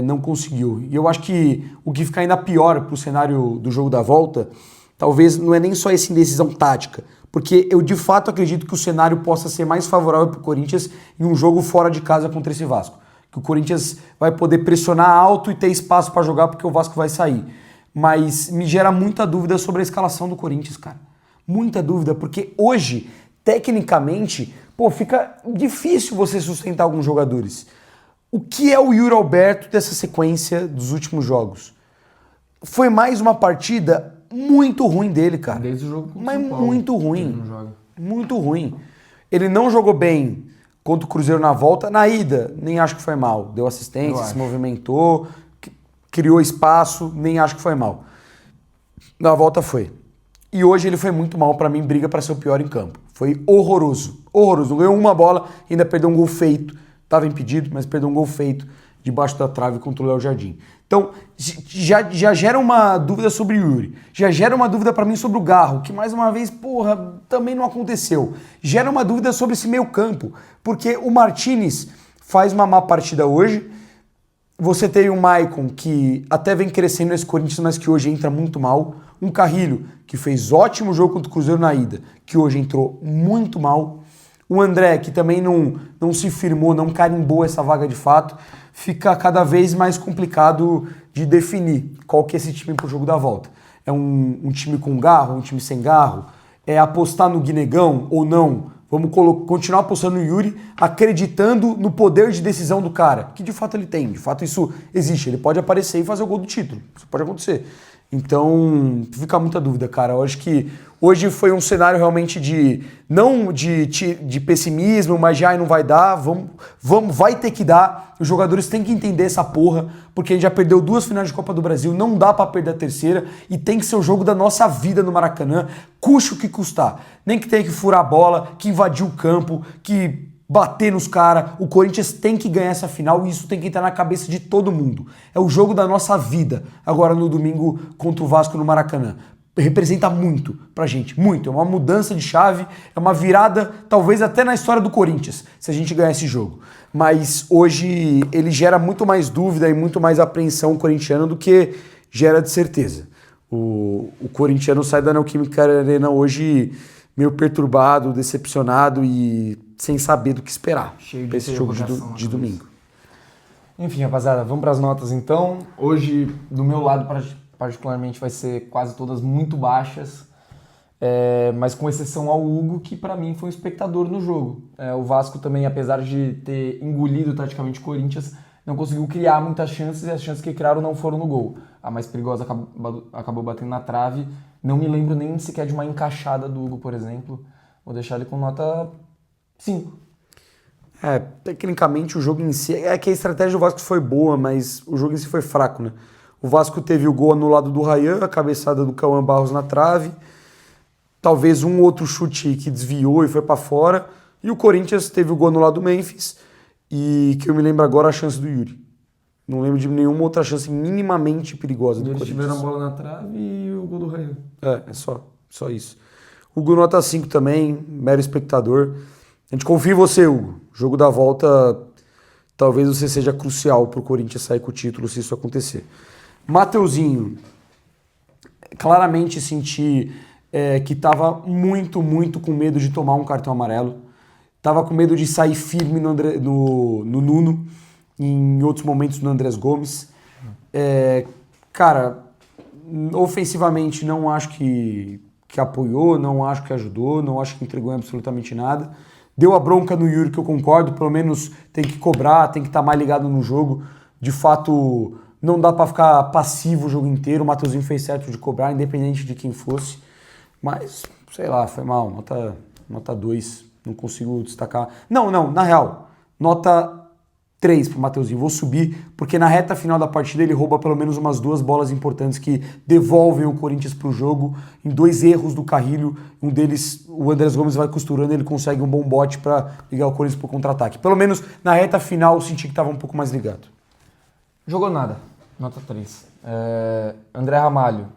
não conseguiu. E eu acho que o que fica ainda pior pro cenário do jogo da volta, talvez não é nem só essa indecisão tática, porque eu de fato acredito que o cenário possa ser mais favorável pro Corinthians em um jogo fora de casa contra esse Vasco. Que o Corinthians vai poder pressionar alto e ter espaço para jogar porque o Vasco vai sair. Mas me gera muita dúvida sobre a escalação do Corinthians, cara. Muita dúvida, porque hoje, tecnicamente, fica difícil você sustentar alguns jogadores. O que é o Yuri Alberto dessa sequência dos últimos jogos? Foi mais uma partida muito ruim dele, cara. Desde o jogo com o Mas São Paulo, muito ruim. ele não joga. Muito ruim. Ele não jogou bem contra o Cruzeiro na volta. Na ida, nem acho que foi mal. Deu assistência, se movimentou, criou espaço, nem acho que foi mal. Na volta foi. E hoje ele foi muito mal, pra mim, briga pra ser o pior em campo. Foi horroroso. Horroroso. Não ganhou uma bola, ainda perdeu um gol feito. Tava impedido, mas perdeu um gol feito debaixo da trave contra o Léo Jardim. Então, já gera uma dúvida sobre o Yuri. Já gera uma dúvida pra mim sobre o Garro, que mais uma vez, também não aconteceu. Gera uma dúvida sobre esse meio campo, porque o Martínez faz uma má partida hoje. Você tem o Maicon, que até vem crescendo nesse Corinthians, mas que hoje entra muito mal. Um Carrilho, que fez ótimo jogo contra o Cruzeiro na ida, que hoje entrou muito mal. O André, que também não se firmou, não carimbou essa vaga de fato. Fica cada vez mais complicado de definir qual que é esse time pro jogo da volta. É um time com garro, um time sem garro? É apostar no Guinegão ou não? Vamos continuar apostando no Yuri, acreditando no poder de decisão do cara, que de fato ele tem, de fato isso existe, ele pode aparecer e fazer o gol do título, isso pode acontecer. Então, fica muita dúvida, cara. Eu acho que hoje foi um cenário realmente não de pessimismo, mas já não vai dar, vai ter que dar. Os jogadores têm que entender essa porra, porque a gente já perdeu 2 finais de Copa do Brasil, não dá pra perder a terceira, e tem que ser o jogo da nossa vida no Maracanã, custe o que custar. Nem que tenha que furar a bola, que invadir o campo, que bater nos caras. O Corinthians tem que ganhar essa final e isso tem que entrar na cabeça de todo mundo. É o jogo da nossa vida, agora no domingo contra o Vasco no Maracanã. Representa muito pra gente, muito. É uma mudança de chave, é uma virada, talvez até na história do Corinthians, se a gente ganhar esse jogo. Mas hoje ele gera muito mais dúvida e muito mais apreensão corintiana do que gera de certeza. O corintiano sai da Neoquímica Arena hoje meio perturbado, decepcionado e sem saber do que esperar para esse jogo de domingo. Enfim, rapaziada, vamos para as notas então. Hoje, do meu lado, particularmente, vai ser quase todas muito baixas, mas com exceção ao Hugo, que para mim foi um espectador no jogo. O Vasco também, apesar de ter engolido taticamente o Corinthians, não conseguiu criar muitas chances e as chances que criaram não foram no gol. A mais perigosa acabou batendo na trave. Não me lembro nem sequer de uma encaixada do Hugo, por exemplo. Vou deixar ele com nota 5. Tecnicamente o jogo em si... É que a estratégia do Vasco foi boa, mas o jogo em si foi fraco, né? O Vasco teve o gol anulado do Ryan, a cabeçada do Cauã Barros na trave, talvez um outro chute que desviou e foi pra fora, e o Corinthians teve o gol anulado do Memphis, e que eu me lembro agora a chance do Yuri. Não lembro de nenhuma outra chance minimamente perigosa do Corinthians. Eles tiveram a bola na trave e o gol do Ryan. É só isso. Hugo nota 5 também, mero espectador. A gente confia em você, Hugo. O jogo da volta, talvez você seja crucial pro Corinthians sair com o título se isso acontecer. Mateuzinho, claramente senti que tava muito com medo de tomar um cartão amarelo. Tava com medo de sair firme no Nuno, em outros momentos no Andrés Gomes. Cara, ofensivamente não acho que apoiou, não acho que ajudou, não acho que entregou em absolutamente nada. Deu a bronca no Yuri, que eu concordo, pelo menos tem que cobrar, tem que estar mais ligado no jogo. De fato, não dá pra ficar passivo o jogo inteiro. O Mateuzinho fez certo de cobrar, independente de quem fosse. Mas, sei lá, foi mal. Nota 2, não consigo destacar. Não, na real, nota 3 pro Mateuzinho. Vou subir, porque na reta final da partida ele rouba pelo menos umas 2 bolas importantes que devolvem o Corinthians pro jogo, em 2 erros do Carrilho. Um deles, o Andrés Gomes vai costurando, ele consegue um bom bote para ligar o Corinthians pro contra-ataque. Pelo menos na reta final eu senti que estava um pouco mais ligado. Jogou nada, nota 3. André Ramalho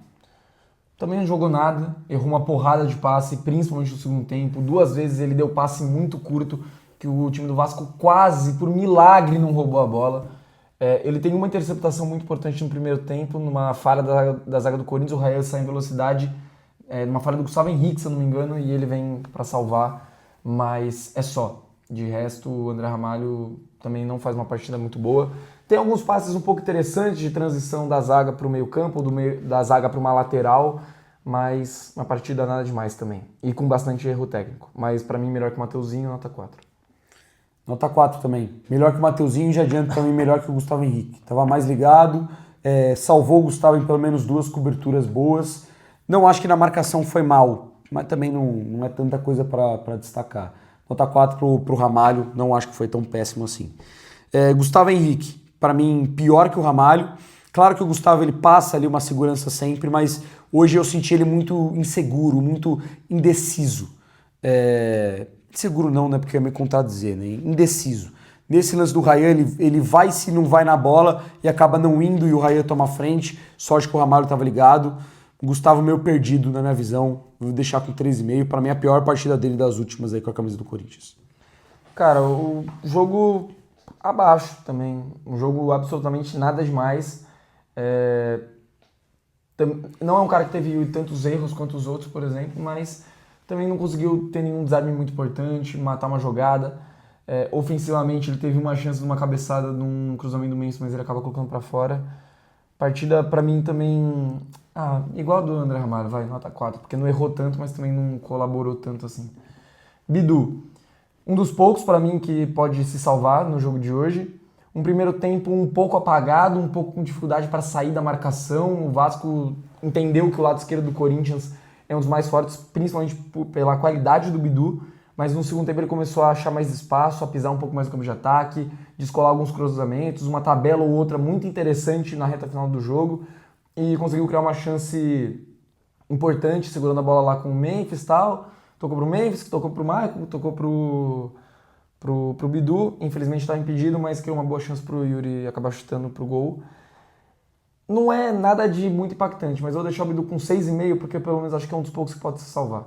também não jogou nada, errou uma porrada de passe, principalmente no segundo tempo. 2 vezes ele deu passe muito curto, que o time do Vasco quase, por milagre, não roubou a bola. Ele tem uma interceptação muito importante no primeiro tempo, numa falha da zaga do Corinthians, o Rael sai em velocidade, numa falha do Gustavo Henrique, se eu não me engano, e ele vem para salvar, mas é só. De resto, o André Ramalho também não faz uma partida muito boa. Tem alguns passes um pouco interessantes de transição da zaga para o meio campo, da zaga para uma lateral, mas uma partida nada demais também. E com bastante erro técnico. Mas para mim, melhor que o Mateuzinho, nota 4. Nota 4 também. Melhor que o Mateuzinho e já adianto também melhor que o Gustavo Henrique. Tava mais ligado, salvou o Gustavo em pelo menos 2 coberturas boas. Não acho que na marcação foi mal, mas também não é tanta coisa para destacar. Nota 4 pro Ramalho, não acho que foi tão péssimo assim. Gustavo Henrique, para mim, pior que o Ramalho. Claro que o Gustavo ele passa ali uma segurança sempre, mas hoje eu senti ele muito inseguro, muito indeciso. Seguro não, né? Porque ia me contradizer, né? Indeciso. Nesse lance do Ryan, ele vai se não vai na bola e acaba não indo e o Ryan toma a frente. Sorte que o Ramalho estava ligado. O Gustavo meio perdido na minha visão. Vou deixar com 3,5. Para mim, a pior partida dele das últimas aí com a camisa do Corinthians. Cara, o jogo abaixo também. Um jogo absolutamente nada demais. Não é um cara que teve tantos erros quanto os outros, por exemplo, mas também não conseguiu ter nenhum desarme muito importante, matar uma jogada. Ofensivamente, ele teve uma chance de uma cabeçada num cruzamento do Mendes, mas ele acaba colocando para fora. Partida, para mim, também... igual a do André Ramalho, vai, nota 4, porque não errou tanto, mas também não colaborou tanto assim. Bidu, um dos poucos, para mim, que pode se salvar no jogo de hoje. Um primeiro tempo um pouco apagado, um pouco com dificuldade para sair da marcação. O Vasco entendeu que o lado esquerdo do Corinthians é um dos mais fortes, principalmente pela qualidade do Bidu, mas no segundo tempo ele começou a achar mais espaço, a pisar um pouco mais no campo de ataque, descolar alguns cruzamentos, uma tabela ou outra muito interessante na reta final do jogo, e conseguiu criar uma chance importante, segurando a bola lá com o Memphis e tal. Tocou pro Memphis, tocou pro Michael, tocou pro Bidu, infelizmente estava impedido, mas criou uma boa chance pro Yuri acabar chutando pro gol. Não é nada de muito impactante, mas eu vou deixar o Bidu com 6,5, porque pelo menos acho que é um dos poucos que pode se salvar.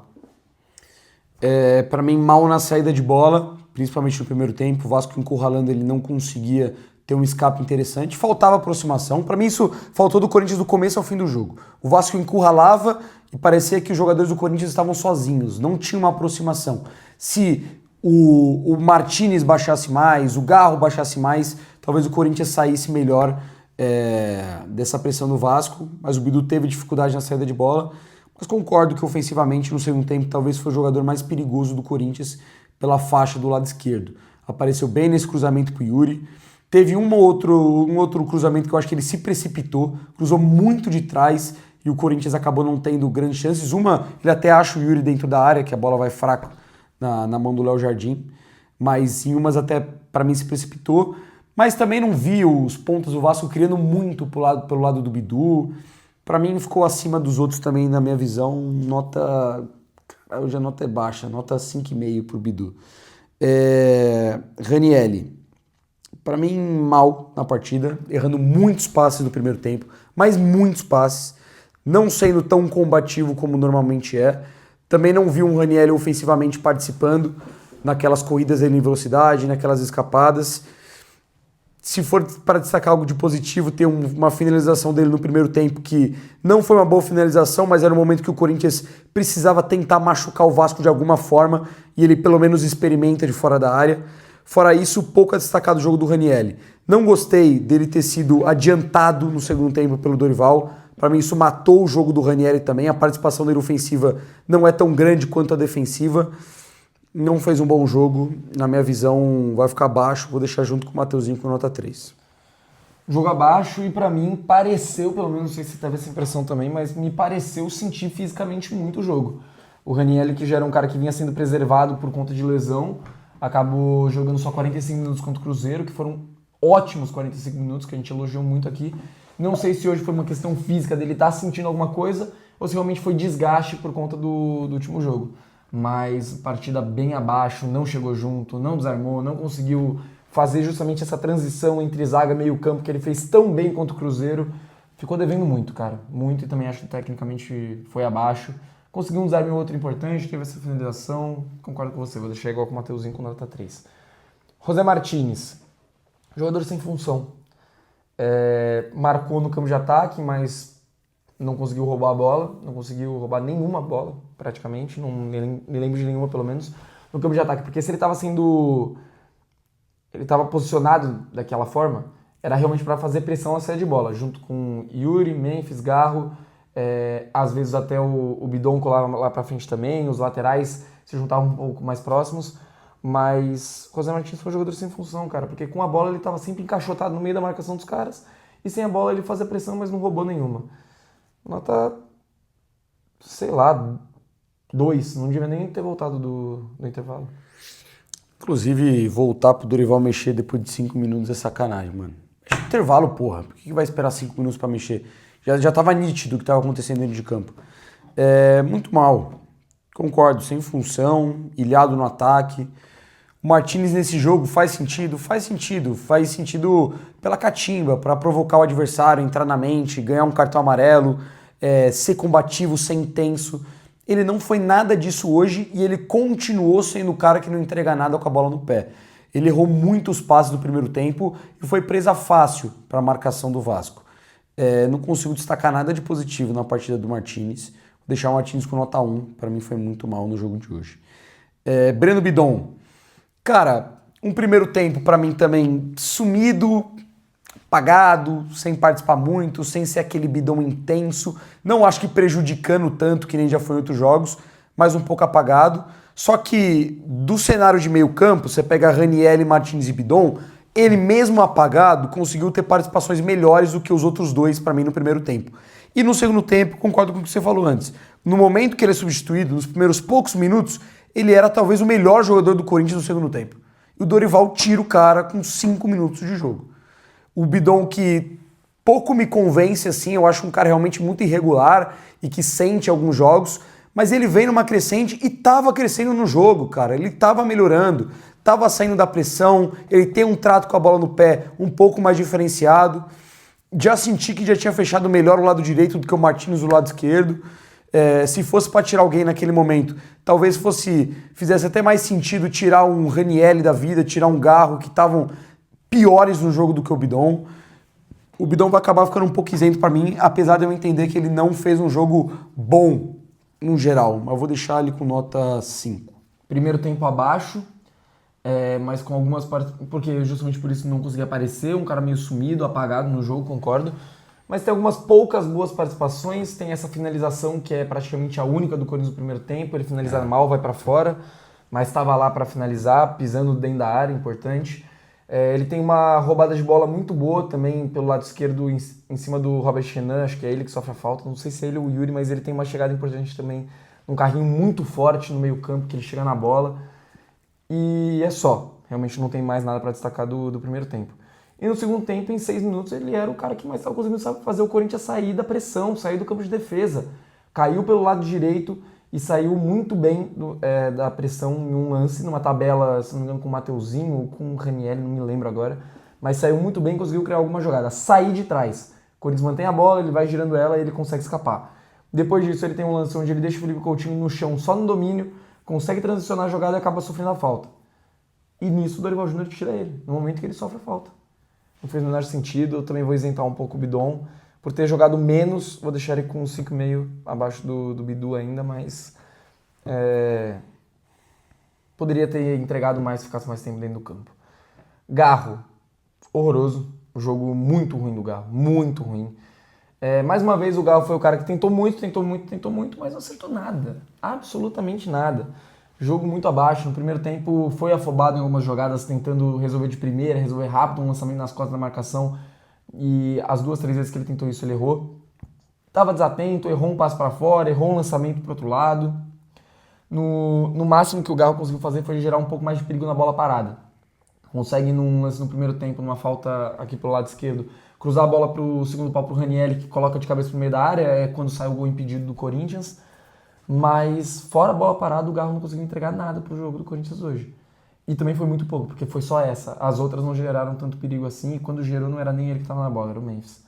Para mim, mal na saída de bola, principalmente no primeiro tempo. O Vasco encurralando, ele não conseguia ter um escape interessante. Faltava aproximação. Para mim, isso faltou do Corinthians do começo ao fim do jogo. O Vasco encurralava e parecia que os jogadores do Corinthians estavam sozinhos. Não tinha uma aproximação. Se o Martínez baixasse mais, o Garro baixasse mais, talvez o Corinthians saísse melhor dessa pressão do Vasco, mas o Bidu teve dificuldade na saída de bola, mas concordo que ofensivamente no segundo tempo talvez foi o jogador mais perigoso do Corinthians pela faixa do lado esquerdo. Apareceu bem nesse cruzamento pro Yuri, teve um outro cruzamento que eu acho que ele se precipitou, cruzou muito de trás e o Corinthians acabou não tendo grandes chances. Ele até acha o Yuri dentro da área, que a bola vai fraca na mão do Léo Jardim, mas em umas até para mim se precipitou. Mas também não vi os pontos do Vasco criando muito pelo lado do Bidu. Para mim ficou acima dos outros também, na minha visão. Hoje a nota é baixa, nota 5,5 pro Bidu. Ranieri, para mim mal na partida, errando muitos passes no primeiro tempo, mas muitos passes, não sendo tão combativo como normalmente é. Também não vi um Ranieri ofensivamente participando naquelas corridas dele em velocidade, naquelas escapadas. Se for para destacar algo de positivo, tem uma finalização dele no primeiro tempo que não foi uma boa finalização, mas era um momento que o Corinthians precisava tentar machucar o Vasco de alguma forma e ele pelo menos experimenta de fora da área. Fora isso, pouco a destacar do jogo do Ranieri. Não gostei dele ter sido adiantado no segundo tempo pelo Dorival. Para mim isso matou o jogo do Ranieri também. A participação dele ofensiva não é tão grande quanto a defensiva. Não fez um bom jogo. Na minha visão, vai ficar baixo. Vou deixar junto com o Mateuzinho com nota 3. Jogo abaixo e pra mim pareceu, pelo menos não sei se teve essa impressão também, mas me pareceu sentir fisicamente muito o jogo. O Ranieri, que já era um cara que vinha sendo preservado por conta de lesão, acabou jogando só 45 minutos contra o Cruzeiro, que foram ótimos 45 minutos, que a gente elogiou muito aqui. Não sei se hoje foi uma questão física dele estar sentindo alguma coisa, ou se realmente foi desgaste por conta do último jogo. Mas partida bem abaixo, não chegou junto, não desarmou, não conseguiu fazer justamente essa transição entre zaga e meio campo que ele fez tão bem contra o Cruzeiro. Ficou devendo muito, cara. Muito, e também acho que tecnicamente foi abaixo. Conseguiu um desarme outro importante, teve essa finalização. Concordo com você, vou deixar igual com o Mateuzinho com nota 3. José Martínez, jogador sem função. Marcou no campo de ataque, mas não conseguiu roubar a bola. Não conseguiu roubar nenhuma bola, praticamente. Não me lembro de nenhuma, pelo menos, no campo de ataque. Porque se ele estava sendo... ele estava posicionado daquela forma, era realmente para fazer pressão à saída de bola, junto com Yuri, Memphis, Garro, às vezes até o Bidon colava lá para frente também, os laterais se juntavam um pouco mais próximos, mas o José Martins foi um jogador sem função, cara, porque com a bola ele estava sempre encaixotado no meio da marcação dos caras, e sem a bola ele fazia pressão, mas não roubou nenhuma. Nota, sei lá, 2, não devia nem ter voltado do intervalo. Inclusive, voltar pro Dorival mexer depois de 5 minutos é sacanagem, mano. Intervalo, porra. Por que vai esperar 5 minutos pra mexer? Já tava nítido o que tava acontecendo dentro de campo. Muito mal. Concordo, sem função, ilhado no ataque. O Martínez nesse jogo faz sentido? Faz sentido. Faz sentido pela catimba, para provocar o adversário, entrar na mente, ganhar um cartão amarelo, ser combativo, ser intenso. Ele não foi nada disso hoje e ele continuou sendo o cara que não entrega nada com a bola no pé. Ele errou muitos passes no primeiro tempo e foi presa fácil para a marcação do Vasco. Não consigo destacar nada de positivo na partida do Martínez. Vou deixar o Martínez com nota 1. Para mim foi muito mal no jogo de hoje. Breno Bidon. Cara, um primeiro tempo para mim também sumido, apagado, sem participar muito, sem ser aquele Bidon intenso. Não acho que prejudicando tanto que nem já foi em outros jogos, mas um pouco apagado. Só que do cenário de meio campo, você pega Ranieri, Martínez e Bidon, ele mesmo apagado conseguiu ter participações melhores do que os outros dois para mim no primeiro tempo. E no segundo tempo, concordo com o que você falou antes. No momento que ele é substituído, nos primeiros poucos minutos, ele era talvez o melhor jogador do Corinthians no segundo tempo. E o Dorival tira o cara com 5 minutos de jogo. O Bidon, que pouco me convence, assim, eu acho um cara realmente muito irregular e que sente alguns jogos, mas ele vem numa crescente e tava crescendo no jogo, cara. Ele tava melhorando, tava saindo da pressão, ele tem um trato com a bola no pé um pouco mais diferenciado. Já senti que já tinha fechado melhor o lado direito do que o Martínez do lado esquerdo. Se fosse para tirar alguém naquele momento, talvez fizesse até mais sentido tirar um Ranieri da vida, tirar um Garro, que estavam piores no jogo do que o Bidon. O Bidon vai acabar ficando um pouco isento para mim, apesar de eu entender que ele não fez um jogo bom no geral, mas eu vou deixar ele com nota 5. Primeiro tempo abaixo, mas com algumas partes, porque justamente por isso não conseguia aparecer, um cara meio sumido, apagado no jogo, concordo. Mas tem algumas poucas boas participações, tem essa finalização que é praticamente a única do Corinthians no primeiro tempo, ele finaliza mal, vai para fora, mas estava lá para finalizar, pisando dentro da área, importante. Ele tem uma roubada de bola muito boa também pelo lado esquerdo em cima do Robert Renan, acho que é ele que sofre a falta, não sei se é ele ou o Yuri, mas ele tem uma chegada importante também, um carrinho muito forte no meio campo, que ele chega na bola, e é só, realmente não tem mais nada para destacar do primeiro tempo. E no segundo tempo, em 6 minutos, ele era o cara que mais estava conseguindo fazer o Corinthians sair da pressão, sair do campo de defesa. Caiu pelo lado direito e saiu muito bem da pressão em um lance, numa tabela, se não me engano, com o Mateuzinho ou com o Ranieri, não me lembro agora. Mas saiu muito bem e conseguiu criar alguma jogada. Sair de trás. O Corinthians mantém a bola, ele vai girando ela e ele consegue escapar. Depois disso, ele tem um lance onde ele deixa o Felipe Coutinho no chão, só no domínio, consegue transicionar a jogada e acaba sofrendo a falta. E nisso o Dorival Júnior tira ele, no momento que ele sofre a falta. Não fez o menor sentido, eu também vou isentar um pouco o Bidon. Por ter jogado menos, vou deixar ele com 5,5 abaixo do Bidu ainda, mas poderia ter entregado mais se ficasse mais tempo dentro do campo. Garro, horroroso. O jogo muito ruim do Garro, muito ruim. Mais uma vez o Garro foi o cara que tentou muito, mas não acertou nada. Absolutamente nada. Jogo muito abaixo. No primeiro tempo foi afobado em algumas jogadas, tentando resolver de primeira, resolver rápido, um lançamento nas costas da marcação. E as 2, 3 vezes que ele tentou isso, ele errou. Tava desatento, errou um passe para fora, errou um lançamento pro outro lado. No máximo que o Garro conseguiu fazer foi gerar um pouco mais de perigo na bola parada. Consegue num lance no primeiro tempo, numa falta aqui pelo lado esquerdo, cruzar a bola pro segundo pau pro Ranieri, que coloca de cabeça pro meio da área, é quando sai o gol impedido do Corinthians. Mas fora a bola parada, o Garro não conseguiu entregar nada pro jogo do Corinthians hoje. E também foi muito pouco, porque foi só essa. As outras não geraram tanto perigo assim, e quando gerou não era nem ele que tava na bola, era o Memphis.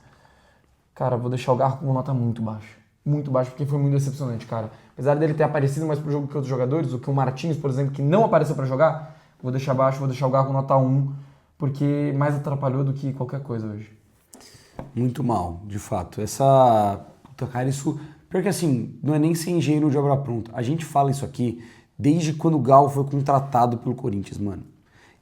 Cara, vou deixar o Garro com uma nota muito baixa. Muito baixo, porque foi muito decepcionante, cara. Apesar dele ter aparecido mais pro jogo que outros jogadores, o que o Martins, por exemplo, que não apareceu pra jogar, vou deixar baixo, vou deixar o Garro com nota 1, porque mais atrapalhou do que qualquer coisa hoje. Muito mal, de fato. Puta, cara, isso... Porque assim, não é nem ser engenheiro de obra pronta. A gente fala isso aqui desde quando o Gal foi contratado pelo Corinthians, mano.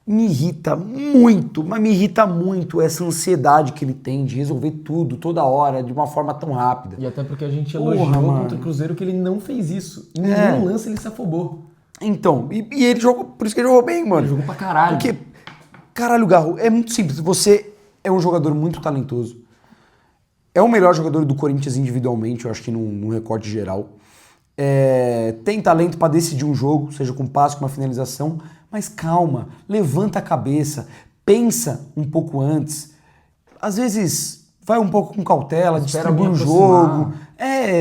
Me irrita muito, mas me irrita muito essa ansiedade que ele tem de resolver tudo, toda hora, de uma forma tão rápida. E até porque a gente elogiou contra o Cruzeiro que ele não fez isso. Em nenhum lance ele se afobou. Então, e ele jogou, por isso que ele jogou bem, mano. Ele jogou pra caralho. Porque, caralho, Garro, é muito simples. Você é um jogador muito talentoso. É o melhor jogador do Corinthians individualmente, eu acho que num recorte geral. Tem talento pra decidir um jogo, seja com passe, com uma finalização. Mas calma, levanta a cabeça, pensa um pouco antes. Às vezes vai um pouco com cautela, distribui o jogo,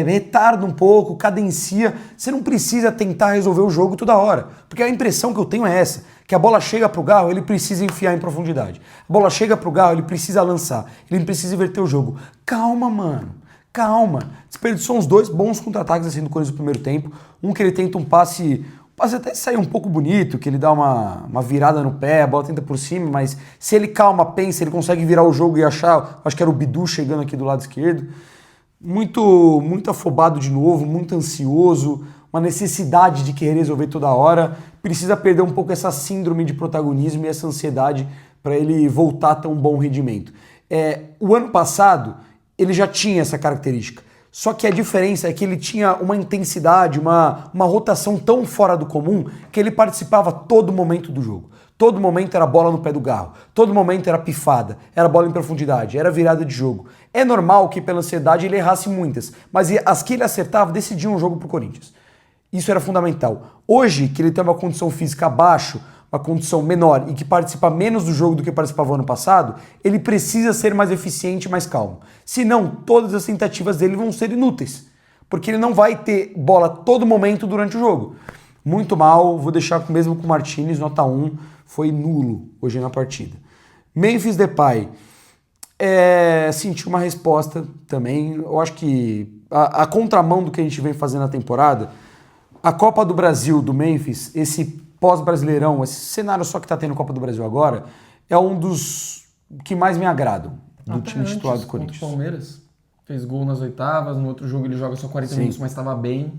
retarda um pouco, cadencia. Você não precisa tentar resolver o jogo toda hora. Porque a impressão que eu tenho é essa, que a bola chega pro Garro, ele precisa enfiar em profundidade. A bola chega pro Garro, ele precisa lançar, ele precisa inverter o jogo. Calma, mano. Calma. Desperdiçou uns 2 bons contra-ataques assim do Corinthians no primeiro tempo. Um que ele tenta um passe até sair um pouco bonito, que ele dá uma virada no pé, a bola tenta por cima, mas se ele calma, pensa, ele consegue virar o jogo e achar, acho que era o Bidu chegando aqui do lado esquerdo. Muito afobado de novo, muito ansioso, uma necessidade de querer resolver toda hora. Precisa perder um pouco essa síndrome de protagonismo e essa ansiedade para ele voltar a ter um bom rendimento. O ano passado, ele já tinha essa característica. Só que a diferença é que ele tinha uma intensidade, uma rotação tão fora do comum que ele participava todo momento do jogo. Todo momento era bola no pé do Garro, todo momento era pifada, era bola em profundidade, era virada de jogo. É normal que pela ansiedade ele errasse muitas, mas as que ele acertava decidiam o jogo pro Corinthians. Isso era fundamental. Hoje, que ele tem uma condição física abaixo, uma condição menor e que participa menos do jogo do que participava ano passado, ele precisa ser mais eficiente e mais calmo. Senão, todas as tentativas dele vão ser inúteis, porque ele não vai ter bola todo momento durante o jogo. Muito mal, vou deixar mesmo com o Martins, nota 1, foi nulo hoje na partida. Memphis Depay, sentiu uma resposta também, eu acho que a contramão do que a gente vem fazendo na temporada, a Copa do Brasil do Memphis, esse pós-brasileirão, esse cenário só que tá tendo Copa do Brasil agora, é um dos que mais me agradam do time titular do Corinthians. O Palmeiras fez gol nas oitavas, no outro jogo ele joga só 40 minutos, mas estava bem.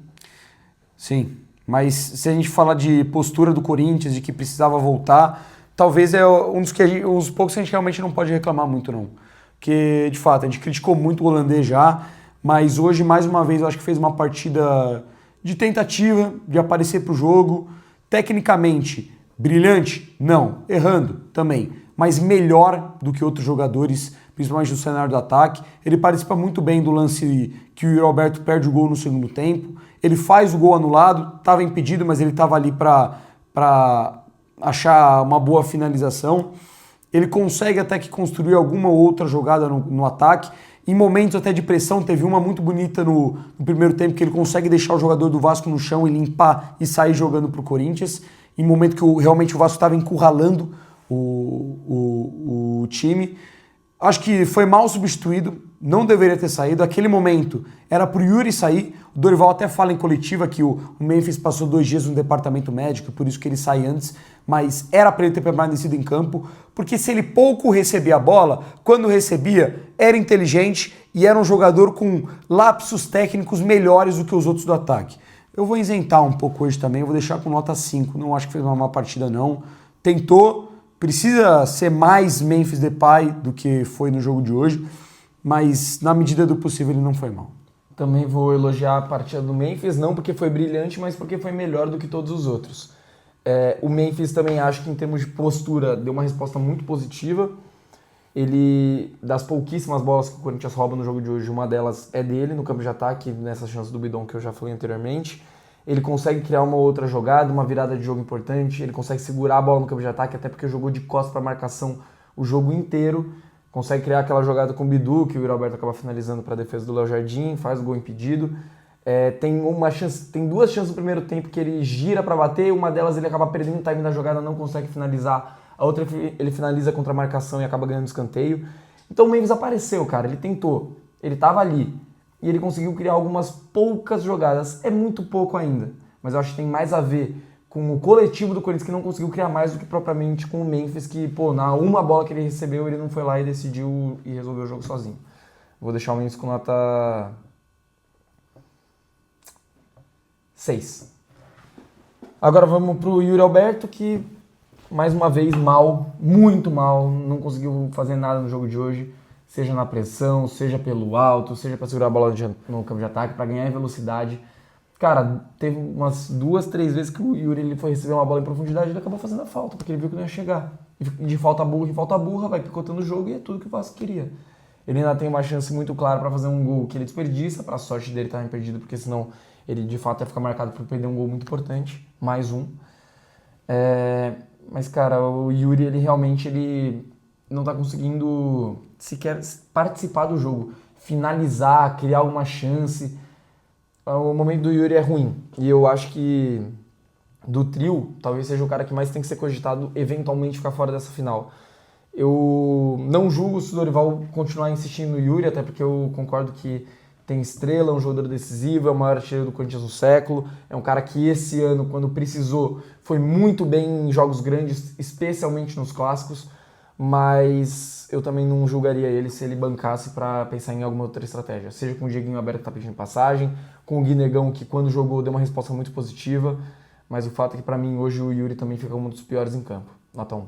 Sim, mas se a gente falar de postura do Corinthians, de que precisava voltar, talvez é um dos poucos que a gente realmente não pode reclamar muito, não. Porque, de fato, a gente criticou muito o holandês já, mas hoje, mais uma vez, eu acho que fez uma partida de tentativa, de aparecer pro jogo. Tecnicamente, brilhante? Não. Errando? Também. Mas melhor do que outros jogadores, principalmente no cenário do ataque. Ele participa muito bem do lance que o Roberto perde o gol no segundo tempo. Ele faz o gol anulado, estava impedido, mas ele estava ali para achar uma boa finalização. Ele consegue até que construir alguma outra jogada no ataque. Em momentos até de pressão, teve uma muito bonita no primeiro tempo, que ele consegue deixar o jogador do Vasco no chão e limpar e sair jogando pro Corinthians. Em momento que realmente o Vasco estava encurralando o time. Acho que foi mal substituído, não deveria ter saído. Aquele momento era pro Yuri sair. O Dorival até fala em coletiva que o Memphis passou 2 dias no departamento médico, por isso que ele sai antes. Mas era para ele ter permanecido em campo, porque se ele pouco recebia a bola, quando recebia, era inteligente e era um jogador com lapsos técnicos melhores do que os outros do ataque. Eu vou isentar um pouco hoje também, vou deixar com nota 5, não acho que fez uma má partida não. Tentou, Precisa ser mais Memphis Depay do que foi no jogo de hoje, mas na medida do possível ele não foi mal. Também vou elogiar a partida do Memphis, não porque foi brilhante, mas porque foi melhor do que todos os outros. O Memphis também acho que em termos de postura deu uma resposta muito positiva. Ele, das pouquíssimas bolas que o Corinthians rouba no jogo de hoje, uma delas é dele no campo de ataque, nessa chance do Bidon que eu já falei anteriormente. Ele consegue criar uma outra jogada, uma virada de jogo importante, ele consegue segurar a bola no campo de ataque, até porque jogou de costas para marcação o jogo inteiro. Consegue criar aquela jogada com o Bidu, que o Yuri Alberto acaba finalizando para a defesa do Léo Jardim, faz o gol impedido. Tem duas chances no primeiro tempo que ele gira para bater, uma delas ele acaba perdendo o time da jogada, não consegue finalizar. A outra ele finaliza contra a marcação e acaba ganhando escanteio. Então o Memphis apareceu, cara, ele tentou, ele estava ali. E ele conseguiu criar algumas poucas jogadas. É muito pouco ainda, mas eu acho que tem mais a ver com o coletivo do Corinthians que não conseguiu criar mais do que propriamente com o Memphis, que, na uma bola que ele recebeu, ele não foi lá e decidiu e resolveu o jogo sozinho. Vou deixar o Memphis com nota 6. Agora vamos pro Yuri Alberto, que mais uma vez mal, muito mal, não conseguiu fazer nada no jogo de hoje, seja na pressão, seja pelo alto, seja para segurar a bola no campo de ataque, para ganhar em velocidade. Cara, teve umas 2, 3 vezes que o Yuri ele foi receber uma bola em profundidade e ele acabou fazendo a falta, porque ele viu que não ia chegar. E de falta burra em falta burra, vai picotando o jogo e é tudo que o Vasco queria. Ele ainda tem uma chance muito clara para fazer um gol que ele desperdiça, para a sorte dele estar impedido, porque senão ele de fato ia ficar marcado por perder um gol muito importante, mais um. Mas, cara, o Yuri, ele realmente não tá conseguindo sequer participar do jogo, finalizar, criar alguma chance. O momento do Yuri é ruim. E eu acho que do trio, talvez seja o cara que mais tem que ser cogitado eventualmente ficar fora dessa final. Eu não julgo se o Dorival continuar insistindo no Yuri, até porque eu concordo que tem estrela, é um jogador decisivo, é o maior artilheiro do Corinthians no século, é um cara que esse ano, quando precisou, foi muito bem em jogos grandes, especialmente nos clássicos, mas eu também não julgaria ele se ele bancasse para pensar em alguma outra estratégia, seja com o Dieguinho Aberto que tá pedindo passagem, com o Guinegão que quando jogou deu uma resposta muito positiva, mas o fato é que para mim hoje o Yuri também fica um dos piores em campo. Nota 1.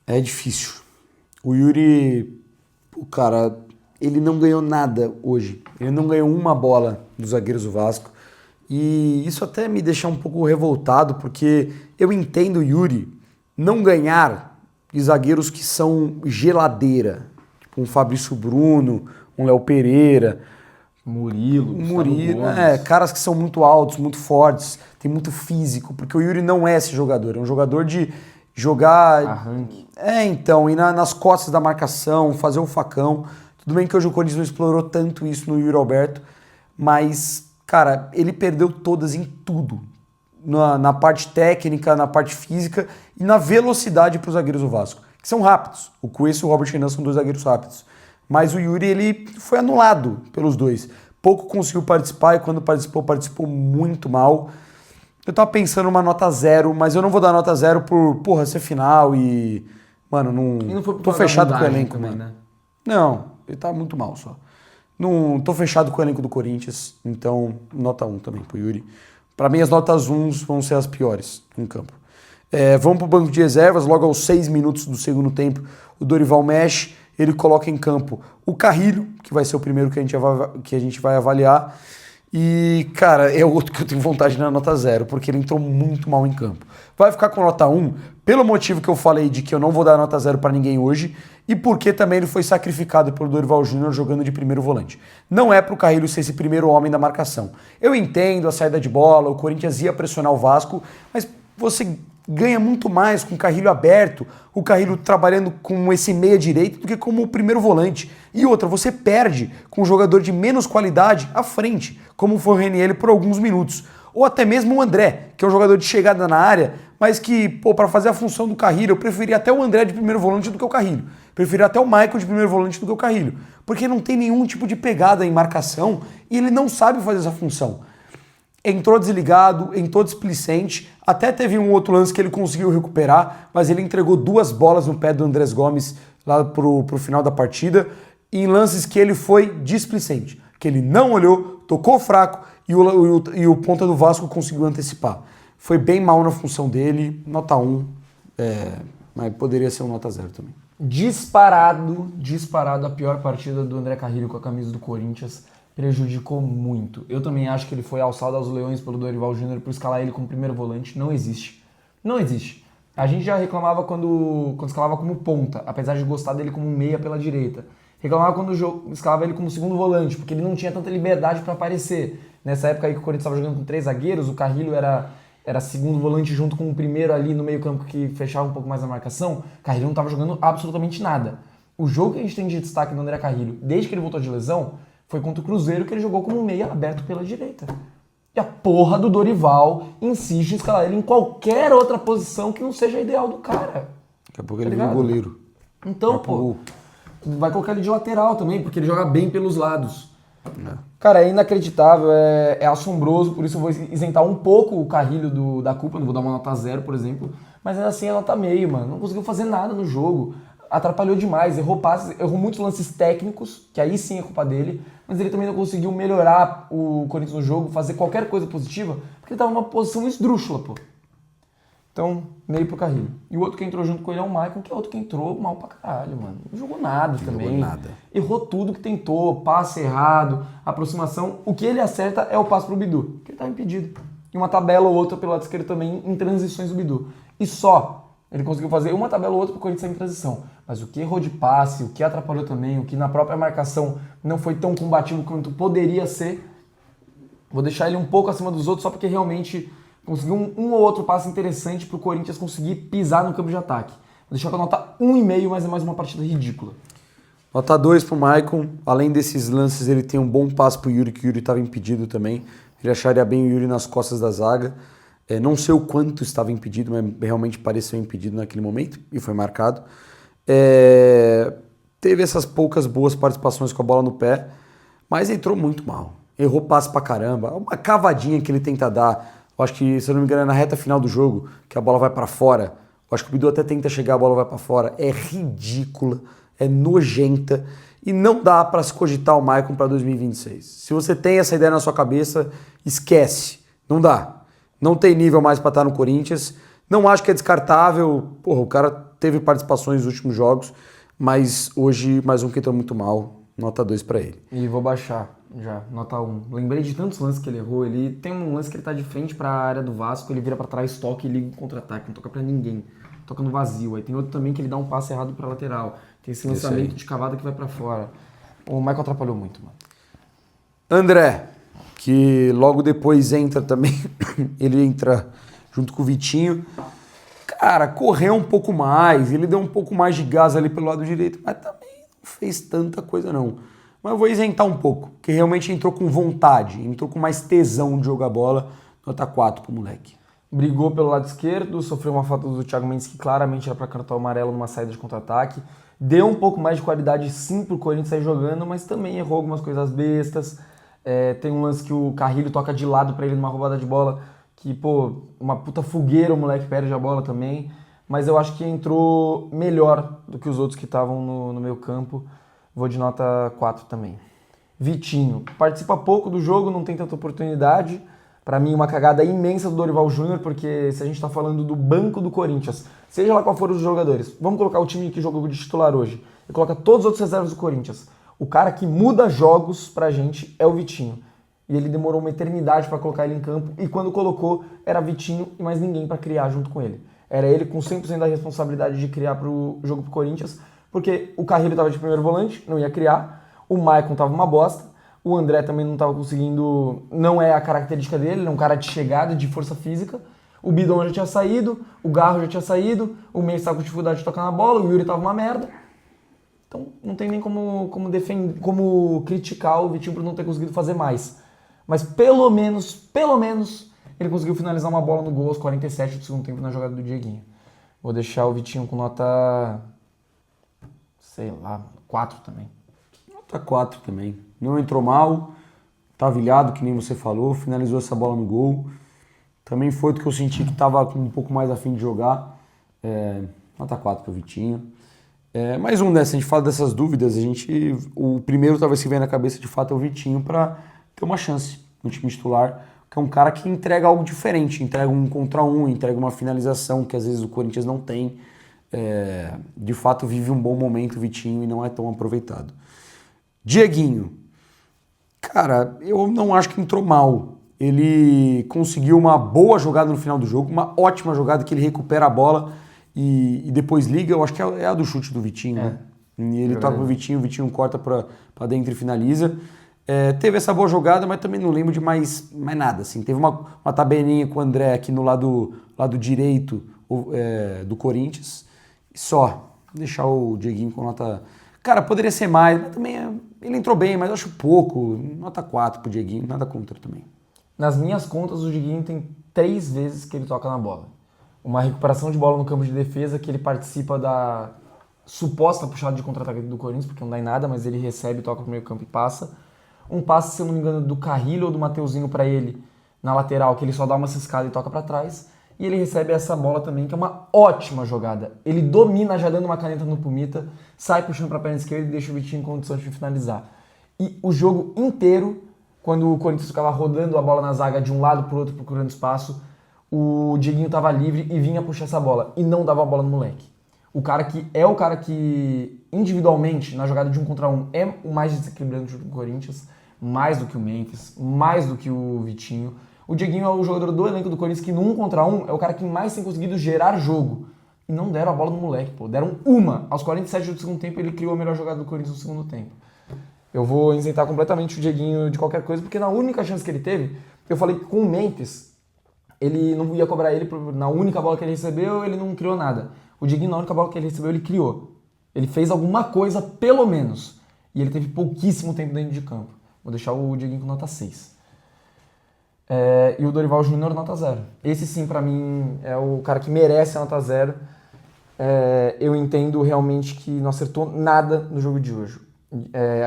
É difícil. O Yuri, o cara, ele não ganhou nada hoje. Ele não ganhou uma bola dos zagueiros do Vasco. E isso até me deixa um pouco revoltado, porque eu entendo o Yuri não ganhar de zagueiros que são geladeira. Tipo um Fabrício Bruno, um Léo Pereira, Murilo, caras que são muito altos, muito fortes, tem muito físico, porque o Yuri não é esse jogador, é um jogador de jogar... arranque. Então, ir nas costas da marcação, fazer o facão. Tudo bem que hoje o Corinthians não explorou tanto isso no Yuri Alberto, mas, cara, ele perdeu todas em tudo. Na parte técnica, na parte física e na velocidade para os zagueiros do Vasco, que são rápidos. O Cuesta e o Robert Renan são dois zagueiros rápidos. Mas o Yuri, ele foi anulado pelos dois. Pouco conseguiu participar e quando participou muito mal. Eu tava pensando numa nota 0, mas eu não vou dar nota 0 por ser final e... Mano, não tô fechado com o elenco, também, mano. né? Não, ele tá muito mal só. Não tô fechado com o elenco do Corinthians, então nota 1 também pro Yuri. Pra mim as notas 1 vão ser as piores em campo. Vamos pro banco de reservas, logo aos 6 minutos do segundo tempo, o Dorival mexe, ele coloca em campo o Carrilho, que vai ser o primeiro que a gente vai avaliar. E, cara, é outro que eu tenho vontade de dar nota 0, porque ele entrou muito mal em campo. Vai ficar com nota 1, pelo motivo que eu falei de que eu não vou dar nota 0 para ninguém hoje, e porque também ele foi sacrificado pelo Dorival Júnior jogando de primeiro volante. Não é pro Carrilho ser esse primeiro homem da marcação. Eu entendo a saída de bola, o Corinthians ia pressionar o Vasco, mas você ganha muito mais com o Carrilho aberto, o Carrilho trabalhando com esse meia direito do que como o primeiro volante. E outra, você perde com um jogador de menos qualidade à frente, como foi o Renier por alguns minutos. Ou até mesmo o André, que é um jogador de chegada na área, mas que, para fazer a função do Carrilho, eu preferia até o André de primeiro volante do que o Carrilho. Preferia até o Michael de primeiro volante do que o Carrilho. Porque não tem nenhum tipo de pegada em marcação e ele não sabe fazer essa função. Entrou desligado, entrou displicente, até teve um outro lance que ele conseguiu recuperar, mas ele entregou 2 bolas no pé do Andrés Gomes lá pro final da partida, em lances que ele foi displicente, que ele não olhou, tocou fraco e o ponta do Vasco conseguiu antecipar. Foi bem mal na função dele, nota 1, Mas poderia ser um nota 0 também. Disparado a pior partida do André Carrillo com a camisa do Corinthians. Prejudicou muito. Eu também acho que ele foi alçado aos leões pelo Dorival Júnior por escalar ele como primeiro volante. Não existe. Não existe. A gente já reclamava quando escalava como ponta, apesar de gostar dele como meia pela direita. Reclamava quando escalava ele como segundo volante, porque ele não tinha tanta liberdade para aparecer. Nessa época aí que o Corinthians estava jogando com 3 zagueiros, o Carrillo era segundo volante junto com o primeiro ali no meio campo que fechava um pouco mais a marcação. O Carrillo não estava jogando absolutamente nada. O jogo que a gente tem de destaque do André Carrillo, desde que ele voltou de lesão, foi contra o Cruzeiro, que ele jogou como meia aberto pela direita. E a porra do Dorival insiste em escalar ele em qualquer outra posição que não seja a ideal do cara. Daqui a pouco ele vira goleiro. Então, pô, vai colocar ele de lateral também, porque ele joga bem pelos lados. Cara, é inacreditável, é assombroso, por isso eu vou isentar um pouco o Carrillo da culpa, não vou dar uma nota 0, por exemplo, mas ainda assim é nota meio, mano. Não conseguiu fazer nada no jogo, atrapalhou demais, errou passes, errou muitos lances técnicos, que aí sim é culpa dele, mas ele também não conseguiu melhorar o Corinthians no jogo, fazer qualquer coisa positiva, porque ele tava numa posição esdrúxula, pô. Então, meio pro Carrillo. E o outro que entrou junto com ele é o Maicon, que é outro que entrou mal pra caralho, mano. Não jogou nada também. Jogou nada. Errou tudo que tentou, passe errado, aproximação. O que ele acerta é o passe pro Bidu, que ele tava impedido. E uma tabela ou outra pelo lado esquerdo também em transições do Bidu. E só ele conseguiu fazer uma tabela ou outra pro Corinthians em transição. Mas o que errou de passe, o que atrapalhou também, o que na própria marcação não foi tão combativo quanto poderia ser, vou deixar ele um pouco acima dos outros só porque realmente conseguiu um ou outro passe interessante pro Corinthians conseguir pisar no campo de ataque. Vou deixar com a nota 1,5, mas é mais uma partida ridícula. Nota 2 pro Maicon. Além desses lances, ele tem um bom passe pro Yuri, que o Yuri estava impedido também. Ele acharia bem o Yuri nas costas da zaga. Não sei o quanto estava impedido, mas realmente pareceu impedido naquele momento e foi marcado. Teve essas poucas boas participações com a bola no pé, mas entrou muito mal. Errou passe pra caramba. Uma cavadinha que ele tenta dar. Eu acho que, se eu não me engano, é na reta final do jogo, que a bola vai pra fora. Eu acho que o Bidu até tenta chegar, a bola vai pra fora. É ridícula, é nojenta e não dá pra se cogitar o Maicon pra 2026. Se você tem essa ideia na sua cabeça, esquece. Não dá. Não tem nível mais pra estar no Corinthians. Não acho que é descartável. Porra, o cara teve participações nos últimos jogos, mas hoje mais um que entrou muito mal. Nota 2 pra ele. E vou baixar já, nota 1. Lembrei de tantos lances que ele errou. Ele tem um lance que ele tá de frente pra área do Vasco, ele vira pra trás, toca e liga um contra-ataque, não toca pra ninguém. Toca no vazio. Aí tem outro também que ele dá um passe errado pra lateral. Tem esse lançamento de cavada que vai pra fora. O Michael atrapalhou muito, mano. André, que logo depois entra também, ele entra junto com o Vitinho. Cara, correu um pouco mais, ele deu um pouco mais de gás ali pelo lado direito, mas também não fez tanta coisa não. Mas eu vou isentar um pouco, porque realmente entrou com vontade, entrou com mais tesão de jogar bola. Nota 4 pro moleque. Brigou pelo lado esquerdo, sofreu uma falta do Thiago Mendes que claramente era para cartão amarelo numa saída de contra-ataque. Deu um pouco mais de qualidade sim pro Corinthians sair jogando, mas também errou algumas coisas bestas. Tem um lance que o Carrillo toca de lado para ele numa roubada de bola, que, pô, uma puta fogueira, o moleque perde a bola também. Mas eu acho que entrou melhor do que os outros que estavam no meio campo. Vou de nota 4 também. Vitinho, participa pouco do jogo, não tem tanta oportunidade. Pra mim, uma cagada imensa do Dorival Júnior, porque se a gente tá falando do banco do Corinthians, seja lá qual for os jogadores, vamos colocar o time que jogou de titular hoje, e coloca todos os outros reservas do Corinthians. O cara que muda jogos pra gente é o Vitinho. E ele demorou uma eternidade pra colocar ele em campo, e quando colocou, era Vitinho e mais ninguém pra criar junto com ele. Era ele com 100% da responsabilidade de criar pro jogo pro Corinthians, porque o Carrillo tava de primeiro volante, não ia criar, o Maicon tava uma bosta, o André também não estava conseguindo, não é a característica dele, ele é um cara de chegada, de força física. O Bidon já tinha saído, o Garro já tinha saído, o Mendes estava com dificuldade de tocar na bola, o Yuri estava uma merda. Então não tem nem como criticar o Vitinho por não ter conseguido fazer mais. Mas pelo menos, ele conseguiu finalizar uma bola no gol aos 47 do segundo tempo na jogada do Dieguinho. Vou deixar o Vitinho com nota, 4 também. Nota 4 também. Não entrou mal, tá vilhado, que nem você falou, finalizou essa bola no gol. Também foi o que eu senti que tava com um pouco mais a fim de jogar. Nota 4 pro Vitinho. Mais um dessa, a gente fala dessas dúvidas, o primeiro talvez que vem na cabeça de fato é o Vitinho para ter uma chance no time titular. O que é um cara que entrega algo diferente, entrega um contra um, entrega uma finalização que às vezes o Corinthians não tem. De fato vive um bom momento o Vitinho e não é tão aproveitado. Dieguinho, cara, eu não acho que entrou mal. Ele conseguiu uma boa jogada no final do jogo, uma ótima jogada que ele recupera a bola e depois liga. Eu acho que é a do chute do Vitinho, né? E ele toca pro Vitinho, o Vitinho corta pra dentro e finaliza. Teve essa boa jogada, mas também não lembro de mais nada. Assim. Teve uma tabelinha com o André aqui no lado direito do Corinthians. Só. Vou deixar o Dieguinho com nota... Cara, poderia ser mais, mas também ele entrou bem, mas eu acho pouco. Nota 4 pro Dieguinho, nada contra também. Nas minhas contas, o Dieguinho tem 3 vezes que ele toca na bola. Uma recuperação de bola no campo de defesa, que ele participa da suposta puxada de contra-ataque do Corinthians, porque não dá em nada, mas ele recebe, toca pro meio campo e passa. Um passe, se eu não me engano, do Carrilho ou do Mateuzinho para ele na lateral, que ele só dá uma ciscada e toca para trás. E ele recebe essa bola também, que é uma ótima jogada. Ele domina, já dando uma caneta no Pumita, sai puxando para a perna esquerda e deixa o Vitinho em condições de finalizar. E o jogo inteiro, quando o Corinthians ficava rodando a bola na zaga de um lado para o outro, procurando espaço, o Dieguinho estava livre e vinha puxar essa bola. E não dava a bola no moleque. O cara que individualmente, na jogada de 1 contra 1, é o mais desequilibrante do Corinthians, mais do que o Memphis, mais do que o Vitinho. O Dieguinho é o jogador do elenco do Corinthians que no 1 contra 1 é o cara que mais tem conseguido gerar jogo. E não deram a bola no moleque, pô. Deram uma. Aos 47 do segundo tempo ele criou a melhor jogada do Corinthians no segundo tempo. Eu vou isentar completamente o Dieguinho de qualquer coisa, porque na única chance que ele teve, eu falei que com o Memphis, ele não ia cobrar ele na única bola que ele recebeu, ele não criou nada. O Dieguinho, na única bola que ele recebeu, ele criou. Ele fez alguma coisa, pelo menos. E ele teve pouquíssimo tempo dentro de campo. Vou deixar o Dieguinho com nota 6. E o Dorival Júnior, nota 0. Esse sim, pra mim, é o cara que merece a nota 0. Eu entendo realmente que não acertou nada no jogo de hoje.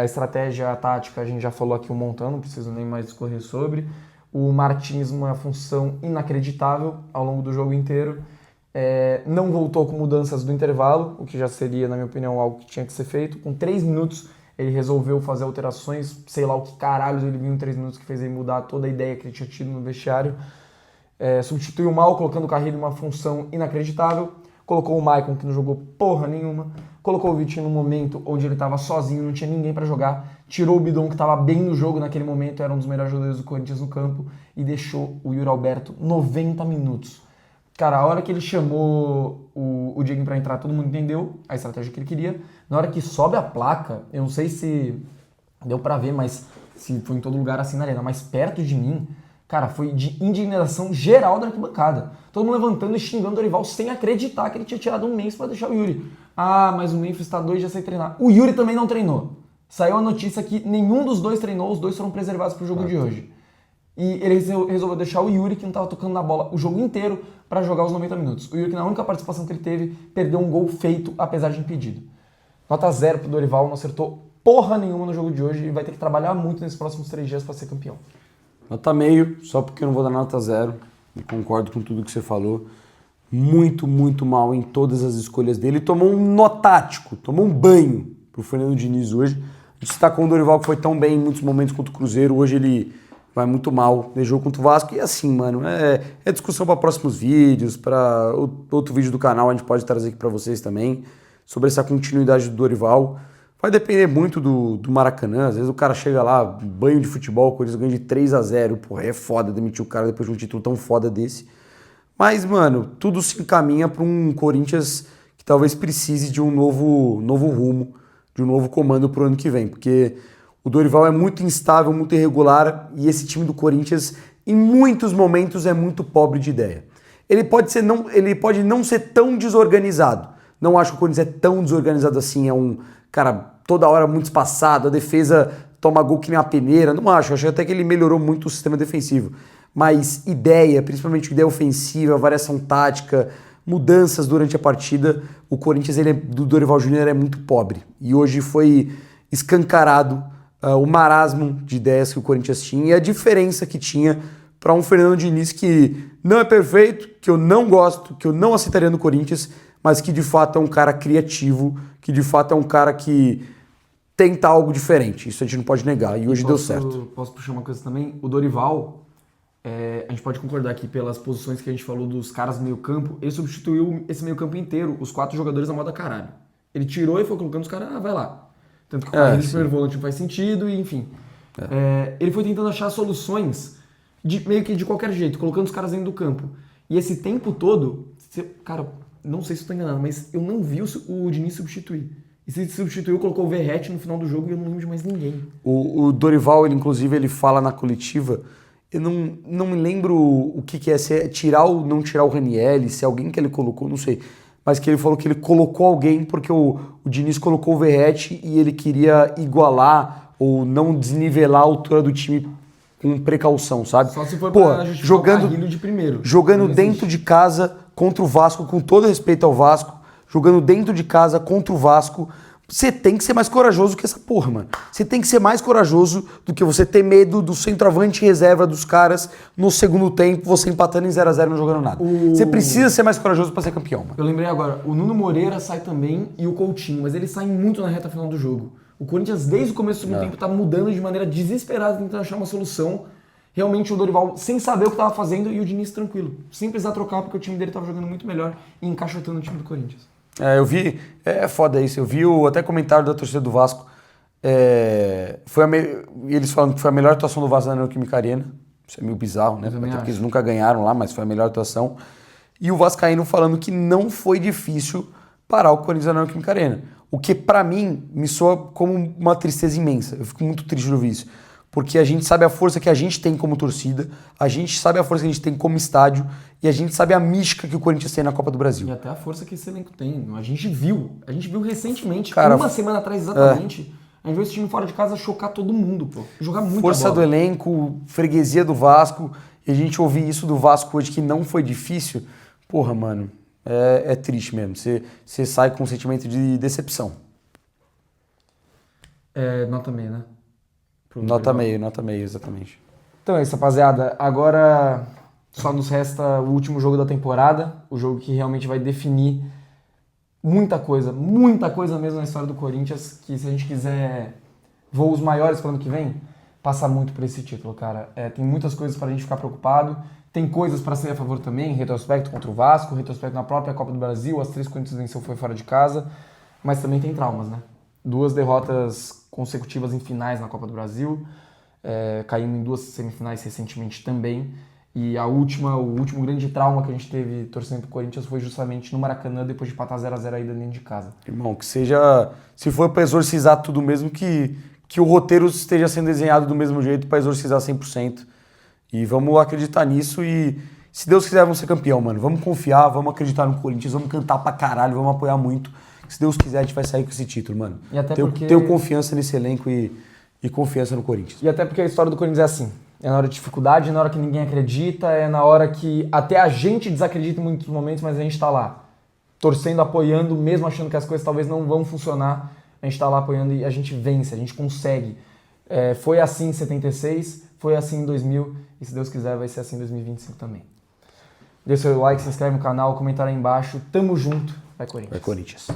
A estratégia, a tática, a gente já falou aqui um montão, não preciso nem mais discorrer sobre. O Martins, uma função inacreditável ao longo do jogo inteiro. Não voltou com mudanças do intervalo, o que já seria, na minha opinião, algo que tinha que ser feito. Com 3 minutos, ele resolveu fazer alterações, sei lá o que caralhos ele viu em 3 minutos que fez ele mudar toda a ideia que ele tinha tido no vestiário. Substituiu mal, colocando o Carrilho em uma função inacreditável. Colocou o Maicon, que não jogou porra nenhuma. Colocou o Vitinho num momento onde ele estava sozinho, não tinha ninguém para jogar. Tirou o Bidon, que estava bem no jogo naquele momento, era um dos melhores jogadores do Corinthians no campo. E deixou o Yuri Alberto 90 minutos. Cara, a hora que ele chamou o Dieguinho pra entrar, todo mundo entendeu a estratégia que ele queria. Na hora que sobe a placa, eu não sei se deu pra ver, mas se foi em todo lugar assim na arena, mas perto de mim, cara, foi de indignação geral da arquibancada. Todo mundo levantando e xingando o Dorival sem acreditar que ele tinha tirado um Memphis pra deixar o Yuri. Ah, mas o Memphis tá 2 já sem treinar. O Yuri também não treinou. Saiu a notícia que nenhum dos dois treinou, os dois foram preservados pro jogo de hoje. E ele resolveu deixar o Yuri, que não estava tocando na bola o jogo inteiro, para jogar os 90 minutos. O Yuri, que na única participação que ele teve, perdeu um gol feito, apesar de impedido. Nota 0 pro Dorival, não acertou porra nenhuma no jogo de hoje e vai ter que trabalhar muito nesses próximos 3 dias para ser campeão. Nota meio, só porque eu não vou dar nota 0. Eu concordo com tudo que você falou. Muito, muito mal em todas as escolhas dele. Tomou um nó tático, tomou um banho pro Fernando Diniz hoje. A gente destacou o Dorival, que foi tão bem em muitos momentos contra o Cruzeiro. Hoje ele vai muito mal no jogo contra o Vasco. E assim, mano, é discussão para próximos vídeos, para outro vídeo do canal a gente pode trazer aqui para vocês também, sobre essa continuidade do Dorival. Vai depender muito do Maracanã. Às vezes o cara chega lá, banho de futebol, o Corinthians ganha de 3-0. Porra, é foda demitir o cara depois de um título tão foda desse. Mas, mano, tudo se encaminha para um Corinthians que talvez precise de um novo rumo, de um novo comando pro ano que vem. Porque o Dorival é muito instável, muito irregular, e esse time do Corinthians, em muitos momentos, é muito pobre de ideia. Ele pode não ser tão desorganizado. Não acho que o Corinthians é tão desorganizado assim, é um cara toda hora muito espaçado, a defesa toma gol que nem uma peneira. Não acho até que ele melhorou muito o sistema defensivo. Mas ideia, principalmente ideia ofensiva, variação tática, mudanças durante a partida, o Corinthians do Dorival Júnior é muito pobre. E hoje foi escancarado o marasmo de ideias que o Corinthians tinha e a diferença que tinha para um Fernando Diniz que não é perfeito, que eu não gosto, que eu não aceitaria no Corinthians, mas que de fato é um cara criativo, que de fato é um cara que tenta algo diferente. Isso a gente não pode negar, e hoje deu certo. Posso puxar uma coisa também? O Dorival, a gente pode concordar aqui pelas posições que a gente falou dos caras do meio campo, ele substituiu esse meio campo inteiro, os 4 jogadores na moda caralho. Ele tirou e foi colocando os caras, vai lá. Tanto que o carrinho de primeiro volante não faz sentido, e enfim. Ele foi tentando achar soluções meio que de qualquer jeito, colocando os caras dentro do campo. E esse tempo todo, cara, não sei se eu tô enganado, mas eu não vi o Diniz substituir. E se substituiu, colocou o Verratti no final do jogo e eu não lembro de mais ninguém. O Dorival, inclusive, ele fala na coletiva, eu não me lembro o que é, se é tirar ou não tirar o Ranieri, se é alguém que ele colocou, não sei. Mas que ele falou que ele colocou alguém porque o Diniz colocou o Verratti e ele queria igualar ou não desnivelar a altura do time com precaução, sabe? Só se for pra justificar o Carrilho de primeiro. Jogando dentro de casa contra o Vasco, com todo respeito ao Vasco, jogando dentro de casa contra o Vasco, você tem que ser mais corajoso que essa porra, mano. Você tem que ser mais corajoso do que você ter medo do centroavante reserva dos caras no segundo tempo, você empatando em 0 a 0 não jogando nada. Você precisa ser mais corajoso pra ser campeão, mano. Eu lembrei agora, o Nuno Moreira sai também e o Coutinho, mas eles saem muito na reta final do jogo. O Corinthians, desde o começo do segundo tempo, tá mudando de maneira desesperada, tentando achar uma solução. Realmente o Dorival sem saber o que tava fazendo e o Diniz tranquilo. Sem precisar trocar, porque o time dele tava jogando muito melhor e encaixotando o time do Corinthians. Eu vi, é foda isso, eu vi até comentário da torcida do Vasco, eles falando que foi a melhor atuação do Vasco na Neoquímica Arena, isso é meio bizarro, né? Até porque eles nunca ganharam lá, mas foi a melhor atuação. E o Vascaíno falando que não foi difícil parar o Corinthians na Neoquímica Arena, o que pra mim me soa como uma tristeza imensa, eu fico muito triste de ouvir isso. Porque a gente sabe a força que a gente tem como torcida, a gente sabe a força que a gente tem como estádio e a gente sabe a mística que o Corinthians tem na Copa do Brasil. E até a força que esse elenco tem. A gente viu recentemente, cara, uma semana atrás exatamente, a gente viu esse time fora de casa chocar todo mundo, pô. Jogar muito força do elenco, freguesia do Vasco, e a gente ouvir isso do Vasco hoje que não foi difícil, porra, mano, é triste mesmo. Você sai com um sentimento de decepção. Nota meio, né? Nota meio, exatamente. Então é isso, rapaziada. Agora só nos resta o último jogo da temporada, o jogo que realmente vai definir muita coisa mesmo na história do Corinthians, que se a gente quiser voos maiores para o ano que vem, passa muito por esse título, cara. Tem muitas coisas para a gente ficar preocupado, tem coisas para ser a favor também, retrospecto contra o Vasco, retrospecto na própria Copa do Brasil, as 3 que o Corinthians venceu foi fora de casa, mas também tem traumas, né? 2 derrotas consecutivas em finais na Copa do Brasil, caindo em 2 semifinais recentemente também. E o último grande trauma que a gente teve torcendo pro Corinthians foi justamente no Maracanã, depois de empatar 0 a 0 aí dentro de casa. Irmão, que seja, se for para exorcizar tudo mesmo, que o roteiro esteja sendo desenhado do mesmo jeito para exorcizar 100%. E vamos acreditar nisso e, se Deus quiser, vamos ser campeão, mano. Vamos confiar, vamos acreditar no Corinthians, vamos cantar pra caralho, vamos apoiar muito. Se Deus quiser, a gente vai sair com esse título, mano. E até tenho confiança nesse elenco e confiança no Corinthians. E até porque a história do Corinthians é assim. É na hora de dificuldade, é na hora que ninguém acredita, é na hora que até a gente desacredita em muitos momentos, mas a gente tá lá, torcendo, apoiando, mesmo achando que as coisas talvez não vão funcionar, a gente tá lá apoiando e a gente vence, a gente consegue. Foi assim em 76, foi assim em 2000 e se Deus quiser vai ser assim em 2025 também. Deixa o seu like, se inscreve no canal, comenta aí embaixo. Tamo junto. Vai Corinthians. Vai Corinthians.